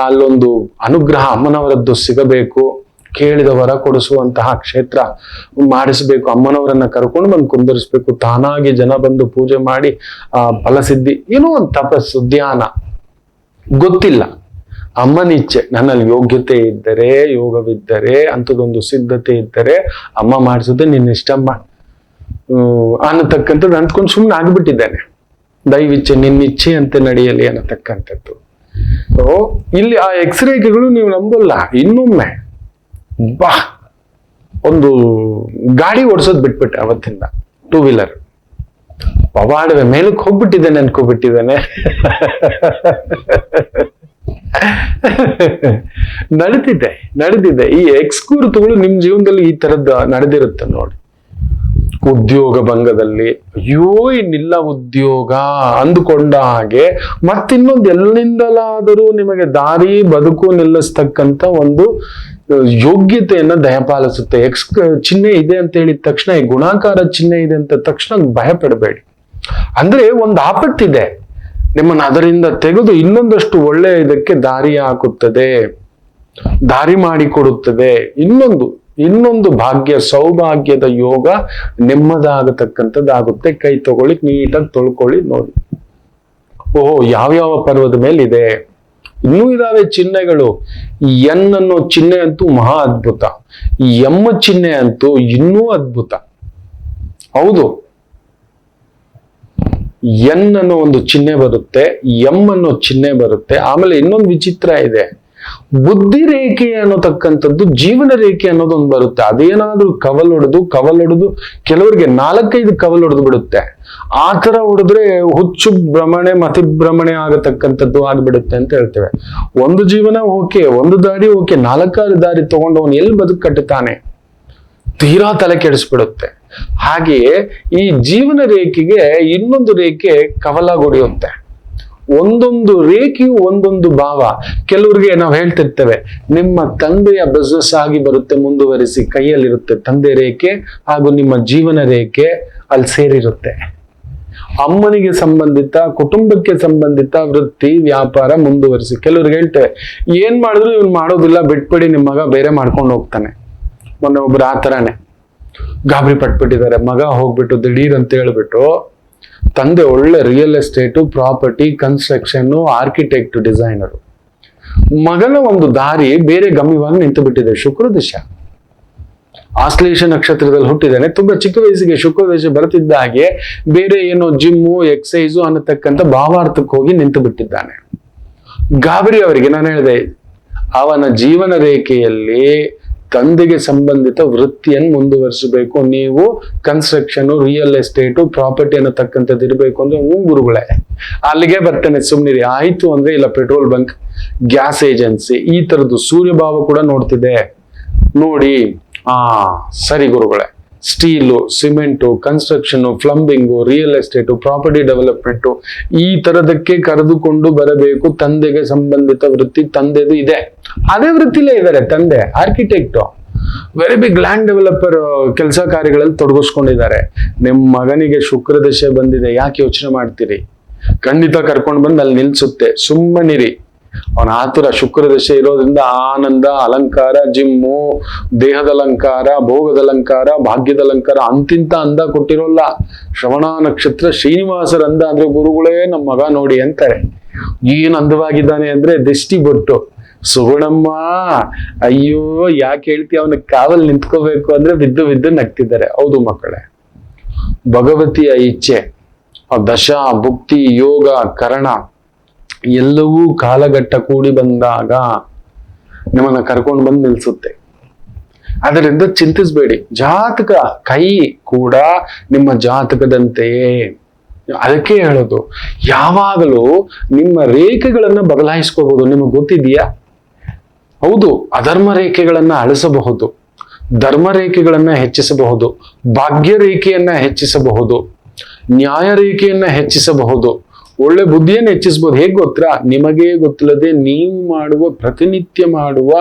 ಅಲ್ಲೊಂದು ಅನುಗ್ರಹ ಅಮ್ಮನವರದ್ದು ಸಿಗಬೇಕು, ಕೇಳಿದ ವರ ಕೊಡಿಸುವಂತಹ ಕ್ಷೇತ್ರ ಮಾಡಿಸ್ಬೇಕು, ಅಮ್ಮನವರನ್ನ ಕರ್ಕೊಂಡು ಬಂದು ಕುಂದರಿಸ್ಬೇಕು, ತಾನಾಗಿ ಜನ ಬಂದು ಪೂಜೆ ಮಾಡಿ ಆ ಫಲಸಿದ್ಧಿ, ಏನೋ ಒಂದು ತಪಸ್ಸು, ಧ್ಯಾನ, ಗೊತ್ತಿಲ್ಲ. ಅಮ್ಮನಿಚ್ಛೆ, ನನ್ನಲ್ಲಿ ಯೋಗ್ಯತೆ ಇದ್ದರೆ, ಯೋಗವಿದ್ದರೆ, ಅಂಥದ್ದೊಂದು ಸಿದ್ಧತೆ ಇದ್ದರೆ ಅಮ್ಮ ಮಾಡಿಸೋದೆ ನಿನ್ನ ಇಷ್ಟಮ್ಮ. ಅನ್ನತಕ್ಕಂಥದ್ದು ಅಂದ್ಕೊಂಡು ಸುಮ್ಮನೆ ಆಗ್ಬಿಟ್ಟಿದ್ದೇನೆ. ದೈವಿಚ್ಛೆ ನಿನ್ನಿಚ್ಛೆ ಅಂತ ನಡೆಯಲಿ ಅನ್ನತಕ್ಕಂಥದ್ದು. ಇಲ್ಲಿ ಆ ಎಕ್ಸ್ರೇಗಳು ನೀವು ನಂಬಲ್ಲ. ಇನ್ನೊಮ್ಮೆ ಬಾ ಒಂದು ಗಾಡಿ ಓಡಿಸೋದು ಬಿಟ್ಬಿಟ್ಟೆ ಅವತ್ತಿಂದ. 2 ವೀಲರ್ ಪವಾಡವೆ ಮೇಲಕ್ಕೆ ಹೋಗ್ಬಿಟ್ಟಿದ್ದೇನೆ ಅನ್ಕೋಬಿಟ್ಟಿದ್ದೇನೆ. ನಡೆದಿದೆ. ಈ ಎಕ್ಸ್ಕೂರ್ತಗಳು ನಿಮ್ ಜೀವನದಲ್ಲಿ ಈ ತರದ್ದು ನಡೆದಿರುತ್ತೆ ನೋಡಿ. ಉದ್ಯೋಗ ಭಂಗದಲ್ಲಿ ಅಯ್ಯೋ ಇನ್ನಿಲ್ಲ ಉದ್ಯೋಗ ಅಂದುಕೊಂಡ ಹಾಗೆ ಮತ್ತಿನ್ನೊಂದು ಎಲ್ಲಿಂದಲಾದರೂ ನಿಮಗೆ ದಾರಿ ಬದುಕು ನಿಲ್ಲಿಸ್ತಕ್ಕಂಥ ಒಂದು ಯೋಗ್ಯತೆಯನ್ನ ದಯಪಾಲಿಸುತ್ತೆ. ಚಿಹ್ನೆ ಇದೆ ಅಂತ ಹೇಳಿದ ತಕ್ಷಣ, ಈ ಗುಣಾಕಾರ ಚಿಹ್ನೆ ಇದೆ ಅಂತ ತಕ್ಷಣ ಭಯ ಪಡಬೇಡಿ. ಅಂದ್ರೆ ಒಂದು ಆಪತ್ತಿದೆ, ನಿಮ್ಮನ್ನು ಅದರಿಂದ ತೆಗೆದು ಇನ್ನೊಂದಷ್ಟು ಒಳ್ಳೆಯ ಇದಕ್ಕೆ ದಾರಿ ಹಾಕುತ್ತದೆ, ದಾರಿ ಮಾಡಿಕೊಡುತ್ತದೆ. ಇನ್ನೊಂದು ಭಾಗ್ಯ ಸೌಭಾಗ್ಯದ ಯೋಗ ನೆಮ್ಮದಾಗತಕ್ಕಂಥದ್ದಾಗುತ್ತೆ. ಕೈ ತಗೊಳ್ಳಿ, ನೀಟಾಗಿ ತೊಳ್ಕೊಳ್ಳಿ, ನೋಡಿ ಓಹೋ ಯಾವ್ಯಾವ ಪರ್ವದ ಮೇಲೆ ಇದೆ. ಇನ್ನೂ ಇದಾವೆ ಚಿಹ್ನೆಗಳು. ಈ ಎನ್ ಅನ್ನೋ ಚಿಹ್ನೆ ಅಂತೂ ಮಹಾ ಅದ್ಭುತ. ಈ ಎಮ್ಮ ಚಿಹ್ನೆ ಅಂತೂ ಇನ್ನೂ ಅದ್ಭುತ. ಹೌದು, ಎನ್ ಅನ್ನೋ ಒಂದು ಚಿಹ್ನೆ ಬರುತ್ತೆ, ಎಂ ಅನ್ನೋ ಚಿಹ್ನೆ ಬರುತ್ತೆ. ಆಮೇಲೆ ಇನ್ನೊಂದು ವಿಚಿತ್ರ ಇದೆ, ಬುದ್ಧಿ ರೇಖೆ ಅನ್ನೋತಕ್ಕಂಥದ್ದು ಜೀವನ ರೇಖೆ ಅನ್ನೋದೊಂದು ಬರುತ್ತೆ. ಅದೇನಾದ್ರೂ ಕವಲೊಡೆದು ಕೆಲವರಿಗೆ 4-5 ಕವಲ್ ಹೊಡೆದು ಬಿಡುತ್ತೆ. ಆ ತರ ಹೊಡೆದ್ರೆ ಹುಚ್ಚು ಭ್ರಮಣೆ ಮತಿಭ್ರಮಣೆ ಆಗತಕ್ಕಂಥದ್ದು ಆಗ್ಬಿಡುತ್ತೆ ಅಂತ ಹೇಳ್ತೇವೆ. ಒಂದು ಜೀವನ ಓಕೆ, ಒಂದು ದಾರಿ ಓಕೆ, 4-6 ದಾರಿ ತಗೊಂಡವನು ಎಲ್ಲಿ ಬದುಕು ಕಟ್ಟುತ್ತಾನೆ, ತೀರಾ ತಲೆ ಕೆಡಿಸ್ಬಿಡುತ್ತೆ. ಹಾಗೆಯೇ ಈ ಜೀವನ ರೇಖೆಗೆ ಇನ್ನೊಂದು ರೇಖೆ ಕವಲಾಗೊಡೆಯುತ್ತೆ. ಒಂದೊಂದು ರೇಖೆಯು ಒಂದೊಂದು ಭಾವ. ಕೆಲವರಿಗೆ ನಾವು ಹೇಳ್ತಿರ್ತೇವೆ, ನಿಮ್ಮ ತಂದೆಯ ಬಿಸ್ನೆಸ್ ಆಗಿ ಬರುತ್ತೆ, ಮುಂದುವರಿಸಿ ಕೈಯಲ್ಲಿರುತ್ತೆ ತಂದೆ ರೇಖೆ ಹಾಗೂ ನಿಮ್ಮ ಜೀವನ ರೇಖೆ ಅಲ್ಲಿ ಸೇರಿರುತ್ತೆ. ಅಮ್ಮನಿಗೆ ಸಂಬಂಧಿತ, ಕುಟುಂಬಕ್ಕೆ ಸಂಬಂಧಿತ ವೃತ್ತಿ ವ್ಯಾಪಾರ ಮುಂದುವರಿಸಿ. ಕೆಲವ್ರಿಗೆ ಹೇಳ್ತೇವೆ, ಏನ್ ಮಾಡಿದ್ರು ಇವ್ನು ಮಾಡೋದಿಲ್ಲ, ಬಿಟ್ಬಿಡಿ, ನಿಮ್ಮ ಮಗ ಬೇರೆ ಮಾಡ್ಕೊಂಡು ಹೋಗ್ತಾನೆ. ಮೊನ್ನೆ ಒಬ್ರು ಆ ತರಾನೇ ಗಾಬರಿ ಪಟ್ಬಿಟ್ಟಿದ್ದಾರೆ. ಮಗ ಹೋಗ್ಬಿಟ್ಟು ದಿಢೀರ್ ಅಂತ ಹೇಳ್ಬಿಟ್ಟು, ತಂದೆ ಒಳ್ಳೆ real estate, property, construction, architect, designer. ಮಗನ ಒಂದು ದಾರಿ ಬೇರೆ ಗಮ್ಯವಾಗಿ ನಿಂತು ಬಿಟ್ಟಿದೆ. ಶುಕ್ರದಶ, ಆಶ್ಲೇಷ ನಕ್ಷತ್ರದಲ್ಲಿ ಹುಟ್ಟಿದ್ದಾನೆ. ತುಂಬಾ ಚಿಕ್ಕ ವಯಸ್ಸಿಗೆ ಶುಕ್ರದಶ ಬರ್ತಿದ್ದ ಹಾಗೆ ಬೇರೆ ಏನೋ ಜಿಮ್ಮು ಎಕ್ಸಸೈಸು ಅನ್ನತಕ್ಕಂಥ ಭಾವಾರ್ಥಕ್ಕೆ ಹೋಗಿ ನಿಂತು ಬಿಟ್ಟಿದ್ದಾನೆ. ಗಾಬರಿ ಅವರಿಗೆ ನಾನು ಹೇಳಿದೆ, ಅವನ ಜೀವನ ರೇಖೆಯಲ್ಲಿ ತಂದೆಗೆ ಸಂಬಂಧಿತ ವೃತ್ತಿಯನ್ನು ಮುಂದುವರಿಸಬೇಕು. ನೀವು ಕನ್ಸ್ಟ್ರಕ್ಷನ್, ರಿಯಲ್ ಎಸ್ಟೇಟು, ಪ್ರಾಪರ್ಟಿ ಅನ್ನತಕ್ಕಂಥದ್ದು ಇರಬೇಕು ಅಂದ್ರೆ ಗುರುಗಳೇ ಅಲ್ಲಿಗೆ ಬರ್ತೇನೆ, ಸುಮ್ನಿರಿ. ಆಯ್ತು ಅಂದ್ರೆ ಇಲ್ಲ ಪೆಟ್ರೋಲ್ ಬಂಕ್, ಗ್ಯಾಸ್ ಏಜೆನ್ಸಿ, ಈ ತರದ್ದು ಸೂರ್ಯಭಾವ ಕೂಡ ನೋಡ್ತಿದೆ ನೋಡಿ. ಸರಿ ಗುರುಗಳೇ, steel, cement, construction, plumbing, real estate, property development, ಈ ತರದಕ್ಕೆ ಕರೆದುಕೊಂಡು ಬರಬೇಕು. ತಂದೆಗೆ ಸಂಬಂಧಿತ ವೃತ್ತಿ ತಂದೆದು ಇದೆ, ಅದೇ ವೃತ್ತಿಲೇ ಇದ್ದಾರೆ. ತಂದೆ architect, very big land developer, ಕೆಲಸ ಕಾರ್ಯಗಳಲ್ಲಿ ತೊಡಗಿಸ್ಕೊಂಡಿದ್ದಾರೆ. ನಿಮ್ಮ ಮಗನಿಗೆ ಶುಕ್ರದಶೆ ಬಂದಿದೆ, ಯಾಕೆ ಯೋಚನೆ ಮಾಡ್ತೀರಿ? ಖಂಡಿತ ಕರ್ಕೊಂಡು ಬಂದು ಅಲ್ಲಿ ನಿಲ್ಸುತ್ತೆ, ಸುಮ್ಮನಿರಿ. ಅವನ ಆತುರ ಶುಕ್ರದಶೆ ಇರೋದ್ರಿಂದ ಆನಂದ, ಅಲಂಕಾರ, ಜಿಮ್ಮು, ದೇಹದ ಅಲಂಕಾರ, ಭೋಗದ ಅಲಂಕಾರ, ಭಾಗ್ಯದ ಅಲಂಕಾರ, ಅಂತಿಂತ ಅಂದ ಕೊಟ್ಟಿರೋಲ್ಲ. ಶ್ರವಣ ನಕ್ಷತ್ರ ಶ್ರೀನಿವಾಸರ ಅಂದ ಅಂದ್ರೆ ಗುರುಗಳೇ ನಮ್ಮ ಮಗ ನೋಡಿ ಅಂತಾರೆ. ಏನ್ ಅಂದವಾಗಿದ್ದಾನೆ ಅಂದ್ರೆ ದಿಷ್ಟಿ ಬೊಟ್ಟು. ಸುಗುಣಮ್ಮ, ಅಯ್ಯೋ ಯಾಕೆ ಹೇಳ್ತಿ, ಅವನ ಕಾವಲ್ ನಿಂತ್ಕೋಬೇಕು ಅಂದ್ರೆ ಬಿದ್ದು ನಗ್ತಿದ್ದಾರೆ. ಹೌದು ಮಕ್ಕಳೇ, ಭಗವತಿಯ ಇಚ್ಛೆ, ದಶ, ಭುಕ್ತಿ, ಯೋಗ, ಕರಣ ಎಲ್ಲವೂ ಕಾಲಘಟ್ಟ ಕೂಡಿ ಬಂದಾಗ ನಿಮ್ಮನ್ನ ಕರ್ಕೊಂಡು ಬಂದು ನಿಲ್ಸುತ್ತೆ. ಅದರಿಂದ ಚಿಂತಿಸಬೇಡಿ. ಜಾತಕ ಕೈ ಕೂಡ ನಿಮ್ಮ ಜಾತಕದಂತೆಯೇ. ಅದಕ್ಕೆ ಹೇಳೋದು, ಯಾವಾಗಲೂ ನಿಮ್ಮ ರೇಖೆಗಳನ್ನ ಬದಲಾಯಿಸ್ಕೋಬಹುದು. ನಿಮಗೆ ಗೊತ್ತಿದೆಯಾ? ಹೌದು, ಅಧರ್ಮ ರೇಖೆಗಳನ್ನ ಅಳಿಸಬಹುದು, ಧರ್ಮ ರೇಖೆಗಳನ್ನ ಹೆಚ್ಚಿಸಬಹುದು, ಭಾಗ್ಯ ರೇಖೆಯನ್ನ ಹೆಚ್ಚಿಸಬಹುದು, ನ್ಯಾಯ ರೇಖೆಯನ್ನ ಹೆಚ್ಚಿಸಬಹುದು, ಒಳ್ಳೆ ಬುದ್ಧಿಯನ್ನು ಹೆಚ್ಚಿಸಬಹುದು. ಹೇಗೆ ಗೊತ್ತಾ? ನಿಮಗೇ ಗೊತ್ತಿಲ್ಲದೆ ನೀವು ಮಾಡುವ, ಪ್ರತಿನಿತ್ಯ ಮಾಡುವ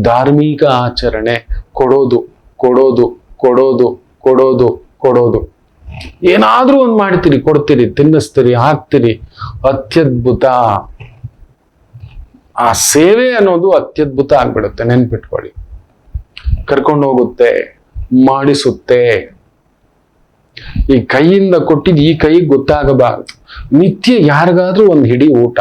ಧಾರ್ಮಿಕ ಆಚರಣೆ, ಕೊಡೋದು ಕೊಡೋದು ಕೊಡೋದು ಕೊಡೋದು ಕೊಡೋದು, ಏನಾದ್ರೂ ಒಂದು ಮಾಡ್ತೀರಿ, ಕೊಡ್ತೀರಿ, ತಿನ್ನಿಸ್ತೀರಿ, ಹಾಕ್ತೀರಿ. ಅತ್ಯದ್ಭುತ. ಆ ಸೇವೆ ಅನ್ನೋದು ಅತ್ಯದ್ಭುತ ಆಗ್ಬಿಡುತ್ತೆ. ನೆನ್ಪಿಟ್ಕೊಳ್ಳಿ. ಕರ್ಕೊಂಡು ಹೋಗುತ್ತೆ, ಮಾಡಿಸುತ್ತೆ. ಈ ಕೈಯಿಂದ ಕೊಟ್ಟಿದ್ದು ಈ ಕೈಗೆ ಗೊತ್ತಾಗಬಾರದು. ನಿತ್ಯ ಯಾರಿಗಾದ್ರೂ ಒಂದು ಹಿಡಿ ಊಟ.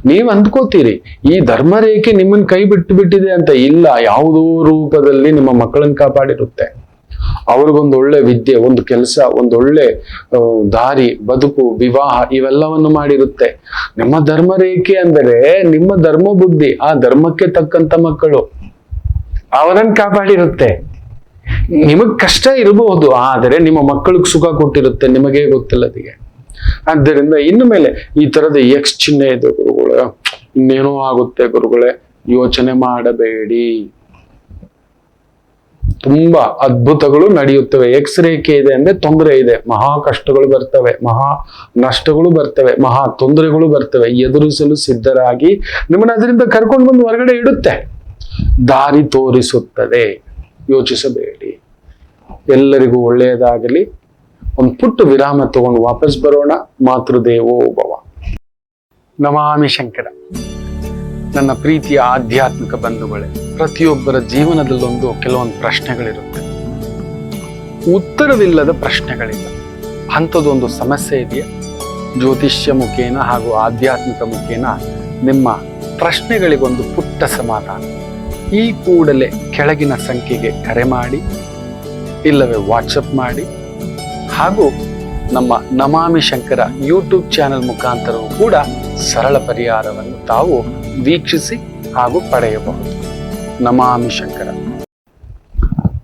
ನೀವ್ ಅಂದ್ಕೋತೀರಿ ಈ ಧರ್ಮ ರೇಖೆ ನಿಮ್ಮನ್ನ ಕೈ ಬಿಟ್ಟಿದೆ ಅಂತ. ಇಲ್ಲ, ಯಾವುದೋ ರೂಪದಲ್ಲಿ ನಿಮ್ಮ ಮಕ್ಕಳನ್ನ ಕಾಪಾಡಿರುತ್ತೆ. ಅವ್ರಿಗೊಂದು ಒಳ್ಳೆ ವಿದ್ಯೆ, ಒಂದು ಕೆಲಸ, ಒಂದೊಳ್ಳೆ ದಾರಿ, ಬದುಕು, ವಿವಾಹ ಇವೆಲ್ಲವನ್ನು ಮಾಡಿರುತ್ತೆ. ನಿಮ್ಮ ಧರ್ಮ ರೇಖೆ ಅಂದರೆ ನಿಮ್ಮ ಧರ್ಮ ಬುದ್ಧಿ, ಆ ಧರ್ಮಕ್ಕೆ ತಕ್ಕಂತ ಮಕ್ಕಳು ಅವರನ್ನು ಕಾಪಾಡಿರುತ್ತೆ. ನಿಮಗ್ ಕಷ್ಟ ಇರಬಹುದು, ಆದರೆ ನಿಮ್ಮ ಮಕ್ಕಳಿಗೆ ಸುಖ ಕೊಟ್ಟಿರುತ್ತೆ, ನಿಮಗೆ ಗೊತ್ತಿಲ್ಲದಿಗೆ. ಆದ್ದರಿಂದ ಇನ್ನು ಮೇಲೆ ಈ ತರದ ಎಕ್ಸ್ ಚಿಹ್ನೆ ಇದೆ ಗುರುಗಳೇ, ಇನ್ನೇನೋ ಆಗುತ್ತೆ ಗುರುಗಳೇ, ಯೋಚನೆ ಮಾಡಬೇಡಿ. ತುಂಬಾ ಅದ್ಭುತಗಳು ನಡೆಯುತ್ತವೆ. ಎಕ್ಸ್ ರೇಖೆ ಇದೆ ಅಂದ್ರೆ ತೊಂದರೆ ಇದೆ, ಮಹಾ ಕಷ್ಟಗಳು ಬರ್ತವೆ, ಮಹಾ ನಷ್ಟಗಳು ಬರ್ತವೆ, ಮಹಾ ತೊಂದರೆಗಳು ಬರ್ತವೆ. ಎದುರಿಸಲು ಸಿದ್ಧರಾಗಿ ನಿಮ್ಮನ್ನ ಅದರಿಂದ ಕರ್ಕೊಂಡು ಬಂದು ಹೊರಗಡೆ ಇಡುತ್ತೆ, ದಾರಿ ತೋರಿಸುತ್ತದೆ. ಯೋಚಿಸಬೇಡಿ. ಎಲ್ಲರಿಗೂ ಒಳ್ಳೆಯದಾಗಲಿ. ಒಂದು ಪುಟ್ಟ ವಿರಾಮ ತಗೊಂಡು ವಾಪಸ್ ಬರೋಣ. ಮಾತೃದೇವೋ ಭವ. ನಮಾಮಿ ಶಂಕರ. ನನ್ನ ಪ್ರೀತಿಯ ಆಧ್ಯಾತ್ಮಿಕ ಬಂಧುಗಳೇ, ಪ್ರತಿಯೊಬ್ಬರ ಜೀವನದಲ್ಲೊಂದು ಕೆಲವೊಂದು ಪ್ರಶ್ನೆಗಳಿರುತ್ತೆ, ಉತ್ತರವಿಲ್ಲದ ಪ್ರಶ್ನೆಗಳಿಲ್ಲ. ಅಂಥದ್ದೊಂದು ಸಮಸ್ಯೆ ಇದೆಯಾ? ಜ್ಯೋತಿಷ್ಯ ಮುಖೇನ ಹಾಗೂ ಆಧ್ಯಾತ್ಮಿಕ ಮುಖೇನ ನಿಮ್ಮ ಪ್ರಶ್ನೆಗಳಿಗೊಂದು ಪುಟ್ಟ ಸಮಾಧಾನ. ಈ ಕೂಡಲೇ ಕೆಳಗಿನ ಸಂಖ್ಯೆಗೆ ಕರೆ ಮಾಡಿ, ಇಲ್ಲವೇ ವಾಟ್ಸಪ್ ಮಾಡಿ, ಹಾಗೂ ನಮ್ಮ ನಮಾಮಿ ಶಂಕರ ಯೂಟ್ಯೂಬ್ ಚಾನೆಲ್ ಮುಖಾಂತರವೂ ಕೂಡ ಸರಳ ಪರಿಹಾರವನ್ನು ತಾವು ವೀಕ್ಷಿಸಿ ಹಾಗೂ ಪಡೆಯಬಹುದು. ನಮಾಮಿ ಶಂಕರ.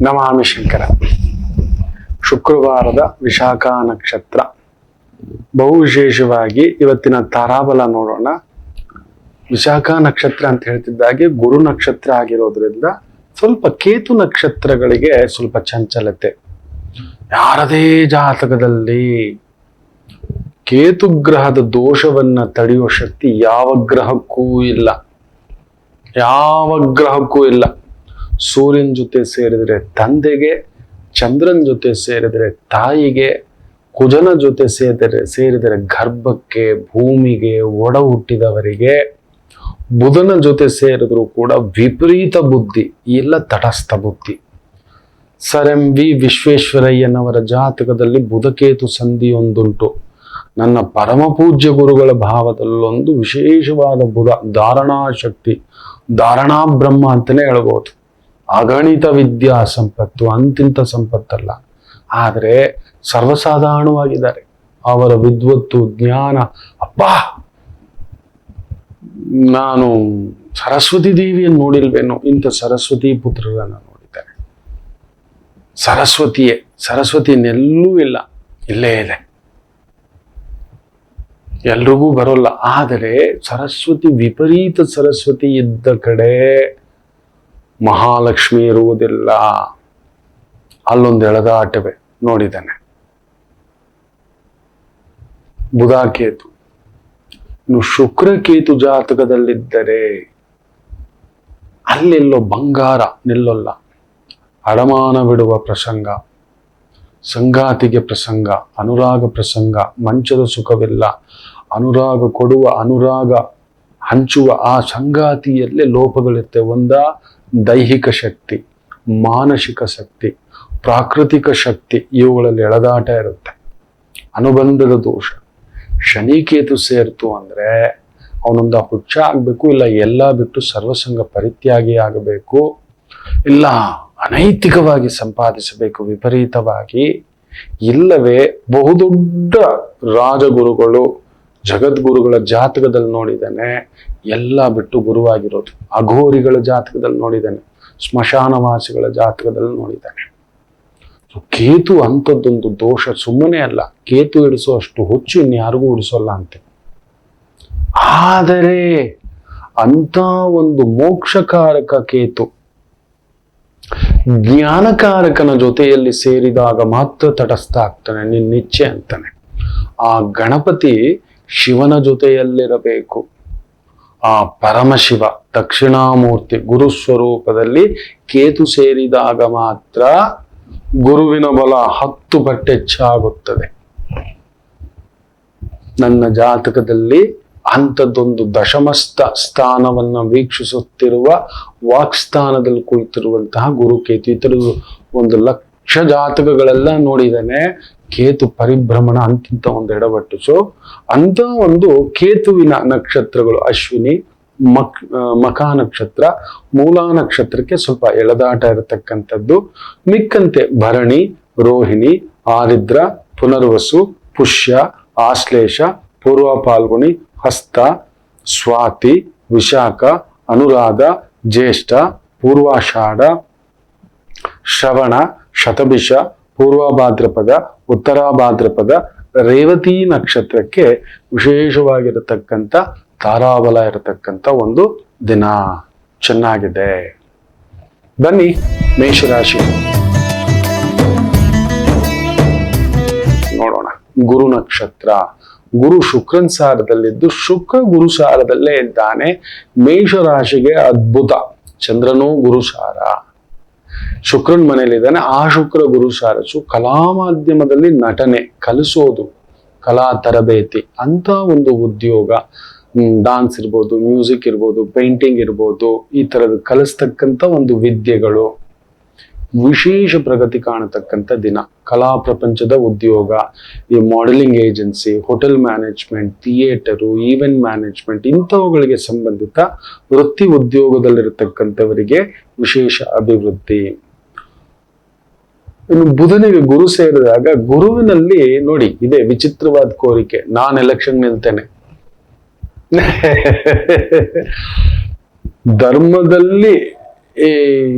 ನಮಾಮಿ ಶಂಕರ. ಶುಕ್ರವಾರದ ವಿಶಾಖ ನಕ್ಷತ್ರ. ಬಹು ವಿಶೇಷವಾಗಿ ಇವತ್ತಿನ ತಾರಾಬಲ ನೋಡೋಣ. ವಿಶಾಖ ನಕ್ಷತ್ರ ಅಂತ ಹೇಳ್ತಿದ್ದಾಗೆ ಗುರು ನಕ್ಷತ್ರ ಆಗಿರೋದ್ರಿಂದ ಸ್ವಲ್ಪ ಕೇತು ನಕ್ಷತ್ರಗಳಿಗೆ ಸ್ವಲ್ಪ ಚಂಚಲತೆ. ಯಾರದೇ ಜಾತಕದಲ್ಲಿ ಕೇತು ಗ್ರಹದ ದೋಷವನ್ನ ತಡೆಯುವ ಶಕ್ತಿ ಯಾವ ಗ್ರಹಕ್ಕೂ ಇಲ್ಲ, ಯಾವ ಗ್ರಹಕ್ಕೂ ಇಲ್ಲ. ಸೂರ್ಯನ ಜೊತೆ ಸೇರಿದರೆ ತಂದೆಗೆ, ಚಂದ್ರನ ಜೊತೆ ಸೇರಿದರೆ ತಾಯಿಗೆ, ಕುಜನ ಜೊತೆ ಸೇರಿದರೆ ಗರ್ಭಕ್ಕೆ, ಭೂಮಿಗೆ, ಒಡ ಹುಟ್ಟಿದವರಿಗೆ, ಬುಧನ ಜೊತೆ ಸೇರಿದ್ರು ಕೂಡ ವಿಪರೀತ ಬುದ್ಧಿ, ಇಲ್ಲ ತಟಸ್ಥ ಬುದ್ಧಿ. ಸರ್ ಎಂ ವಿ ವಿಶ್ವೇಶ್ವರಯ್ಯನವರ ಜಾತಕದಲ್ಲಿ ಬುಧಕೇತು ಸಂಧಿಯೊಂದುಂಟು. ನನ್ನ ಪರಮ ಪೂಜ್ಯ ಗುರುಗಳ ಭಾವದಲ್ಲೊಂದು ವಿಶೇಷವಾದ ಬುಧ, ಧಾರಣಾ ಶಕ್ತಿ, ಧಾರಣಾ ಬ್ರಹ್ಮ ಅಂತಾನೆ ಹೇಳ್ಬೋದು. ಅಗಣಿತ ವಿದ್ಯಾ ಸಂಪತ್ತು, ಅಂತಿಂತ ಸಂಪತ್ತಲ್ಲ, ಆದರೆ ಸರ್ವಸಾಧಾರಣವಾಗಿದ್ದಾರೆ. ಅವರ ವಿದ್ವತ್ತು, ಜ್ಞಾನ, ಅಪ್ಪ ನಾನು ಸರಸ್ವತಿ ದೇವಿಯನ್ನು ನೋಡಿಲ್ವೇನೋ, ಇಂಥ ಸರಸ್ವತಿ ಪುತ್ರರನ್ನ ನೋಡಿದ್ದಾರೆ. ಸರಸ್ವತಿ ಇನ್ನೆಲ್ಲೂ ಇಲ್ಲ, ಇಲ್ಲೇ ಇದೆ, ಎಲ್ರಿಗೂ ಬರೋಲ್ಲ. ಆದರೆ ಸರಸ್ವತಿ, ವಿಪರೀತ ಸರಸ್ವತಿ ಇದ್ದ ಕಡೆ ಮಹಾಲಕ್ಷ್ಮಿ ಇರುವುದಿಲ್ಲ. ಅಲ್ಲೊಂದು ಎಳೆದಾಟವೇ ನೋಡಿದ್ದಾನೆ. ಬುಧ ಕೇತು. ಇನ್ನು ಶುಕ್ರ ಕೇತು ಜಾತಕದಲ್ಲಿದ್ದರೆ ಅಲ್ಲೆಲ್ಲೋ ಬಂಗಾರ ನಿಲ್ಲಲ್ಲ, ಅಡಮಾನ ಬಿಡುವ ಪ್ರಸಂಗ, ಸಂಗಾತಿಗೆ ಪ್ರಸಂಗ, ಅನುರಾಗ ಪ್ರಸಂಗ, ಮಂಚದ ಸುಖವಿಲ್ಲ, ಅನುರಾಗ ಕೊಡುವ, ಅನುರಾಗ ಹಂಚುವ ಆ ಸಂಗಾತಿಯಲ್ಲೇ ಲೋಪಗಳಿರುತ್ತೆ. ಒಂದ ದೈಹಿಕ ಶಕ್ತಿ, ಮಾನಸಿಕ ಶಕ್ತಿ, ಪ್ರಾಕೃತಿಕ ಶಕ್ತಿ, ಇವುಗಳಲ್ಲಿ ಎಳೆದಾಟ ಇರುತ್ತೆ. ಅನುಬಂಧದ ದೋಷ. ಶನಿಕೇತು ಸೇರ್ತು ಅಂದ್ರೆ ಅವನೊಂದ ಹುಚ್ಚ ಆಗ್ಬೇಕು, ಇಲ್ಲ ಎಲ್ಲ ಬಿಟ್ಟು ಸರ್ವಸಂಗ ಪರಿತ್ಯಾಗಿ ಆಗಬೇಕು, ಇಲ್ಲ ಅನೈತಿಕವಾಗಿ ಸಂಪಾದಿಸಬೇಕು ವಿಪರೀತವಾಗಿ, ಇಲ್ಲವೇ ಬಹುದೊಡ್ಡ ರಾಜಗುರುಗಳು, ಜಗದ್ಗುರುಗಳ ಜಾತಕದಲ್ಲಿ ನೋಡಿದ್ದಾನೆ, ಎಲ್ಲ ಬಿಟ್ಟು ಗುರುವಾಗಿರೋದು. ಅಘೋರಿಗಳ ಜಾತಕದಲ್ಲಿ ನೋಡಿದ್ದಾನೆ, ಸ್ಮಶಾನವಾಸಿಗಳ ಜಾತಕದಲ್ಲಿ ನೋಡಿದ್ದಾನೆ. ಕೇತು ಅಂಥದ್ದೊಂದು ದೋಷ ಸುಮ್ಮನೆ ಅಲ್ಲ, ಕೇತು ಇಡಿಸೋ ಅಷ್ಟು ಹುಚ್ಚು ಇನ್ಯಾರಿಗೂ ಉಡಿಸೋಲ್ಲ ಅಂತೆ. ಆದರೆ ಅಂತ ಒಂದು ಮೋಕ್ಷಕಾರಕ ಕೇತು ಜ್ಞಾನಕಾರಕನ ಜೊತೆಯಲ್ಲಿ ಸೇರಿದಾಗ ಮಾತ್ರ ತಟಸ್ಥ ಆಗ್ತಾನೆ, ನಿನ್ನಿಚ್ಛೆ ಅಂತಾನೆ. ಆ ಗಣಪತಿ ಶಿವನ ಜೊತೆಯಲ್ಲಿರಬೇಕು. ಆ ಪರಮಶಿವ ದಕ್ಷಿಣಾಮೂರ್ತಿ ಗುರು ಸ್ವರೂಪದಲ್ಲಿ ಕೇತು ಸೇರಿದಾಗ ಮಾತ್ರ ಗುರುವಿನ ಬಲ 10 ಪಟ್ಟು ಹೆಚ್ಚಾಗುತ್ತದೆ. ನನ್ನ ಜಾತಕದಲ್ಲಿ ಅಂಥದ್ದೊಂದು ದಶಮಸ್ಥ ಸ್ಥಾನವನ್ನು ವೀಕ್ಷಿಸುತ್ತಿರುವ ವಾಕ್ಸ್ಥಾನದಲ್ಲಿ ಕುಳಿತಿರುವಂತಹ ಗುರುಕೇತು. ಇತರದ್ದು 1 ಲಕ್ಷ ಜಾತಕಗಳೆಲ್ಲ ನೋಡಿದ್ದಾನೆ. ಕೇತು ಪರಿಭ್ರಮಣ ಅಂತಿಂತ ಒಂದು ಎಡವಟ್ಟು. ಸೊ ಅಂತ ಒಂದು ಕೇತುವಿನ ನಕ್ಷತ್ರಗಳು ಅಶ್ವಿನಿ, ಮಖಾ ನಕ್ಷತ್ರ, ಮೂಲಾ ನಕ್ಷತ್ರಕ್ಕೆ ಸ್ವಲ್ಪ ಎಳೆದಾಟ ಇರತಕ್ಕಂಥದ್ದು. ಮಿಕ್ಕಂತೆ ಭರಣಿ, ರೋಹಿಣಿ, ಆರಿದ್ರ, ಪುನರ್ವಸು, ಪುಷ್ಯ, ಆಶ್ಲೇಷ, ಪೂರ್ವ ಪಾಲ್ಗುಣಿ, ಹಸ್ತ, ಸ್ವಾತಿ, ವಿಶಾಖ, ಅನುರಾಧ, ಜ್ಯೇಷ್ಠ, ಪೂರ್ವಾಷಾಢ, ಶ್ರವಣ, ಶತಭಿಷ, ಪೂರ್ವ ಭಾದ್ರಪದ, ಉತ್ತರ ಭಾದ್ರಪದ, ರೇವತಿ ನಕ್ಷತ್ರಕ್ಕೆ ವಿಶೇಷವಾಗಿರತಕ್ಕಂಥ ತಾರಾಬಲ ಇರತಕ್ಕಂಥ ಒಂದು ದಿನ. ಚೆನ್ನಾಗಿದೆ. ಬನ್ನಿ ಮೇಷರಾಶಿ ನೋಡೋಣ. ಗುರು ನಕ್ಷತ್ರ. ಗುರು ಶುಕ್ರನ್ ಸಾರದಲ್ಲಿದ್ದು ಶುಕ್ರ ಗುರು ಸಾರದಲ್ಲೇ ಇದ್ದಾನೆ. ಮೇಷರಾಶಿಗೆ ಅದ್ಭುತ. ಚಂದ್ರನೂ ಗುರು ಸಾರ, ಶುಕ್ರನ್ ಮನೆಯಲ್ಲಿದ್ದಾನೆ. ಆ ಶುಕ್ರ ಗುರು ಸಾರಸು ಕಲಾ ಮಾಧ್ಯಮದಲ್ಲಿ ನಟನೆ, ಕಲಿಸೋದು, ಕಲಾ ತರಬೇತಿ ಅಂತ ಒಂದು ಉದ್ಯೋಗ. ಡಾನ್ಸ್ ಇರ್ಬೋದು, ಮ್ಯೂಸಿಕ್ ಇರ್ಬೋದು, ಪೇಂಟಿಂಗ್ ಇರ್ಬೋದು, ಈ ತರದ ಕಲಿಸ್ತಕ್ಕಂಥ ಒಂದು ವಿದ್ಯೆಗಳು ವಿಶೇಷ ಪ್ರಗತಿ ಕಾಣತಕ್ಕಂಥ ದಿನ. ಕಲಾ ಪ್ರಪಂಚದ ಉದ್ಯೋಗ, ಈ modelling agency, hotel management, theatre, event management ಇಂಥವುಗಳಿಗೆ ಸಂಬಂಧಿತ ವೃತ್ತಿ ಉದ್ಯೋಗದಲ್ಲಿರತಕ್ಕಂಥವರಿಗೆ ವಿಶೇಷ ಅಭಿವೃದ್ಧಿ. ಇನ್ನು ಬುಧನಿಗೆ ಗುರು ಸೇರಿದಾಗ ಗುರುವಿನಲ್ಲಿ ನೋಡಿ ಇದೆ ವಿಚಿತ್ರವಾದ ಕೋರಿಕೆ, ನಾನು ಎಲೆಕ್ಷನ್ ನಿಲ್ತೇನೆ. ಧರ್ಮದಲ್ಲಿ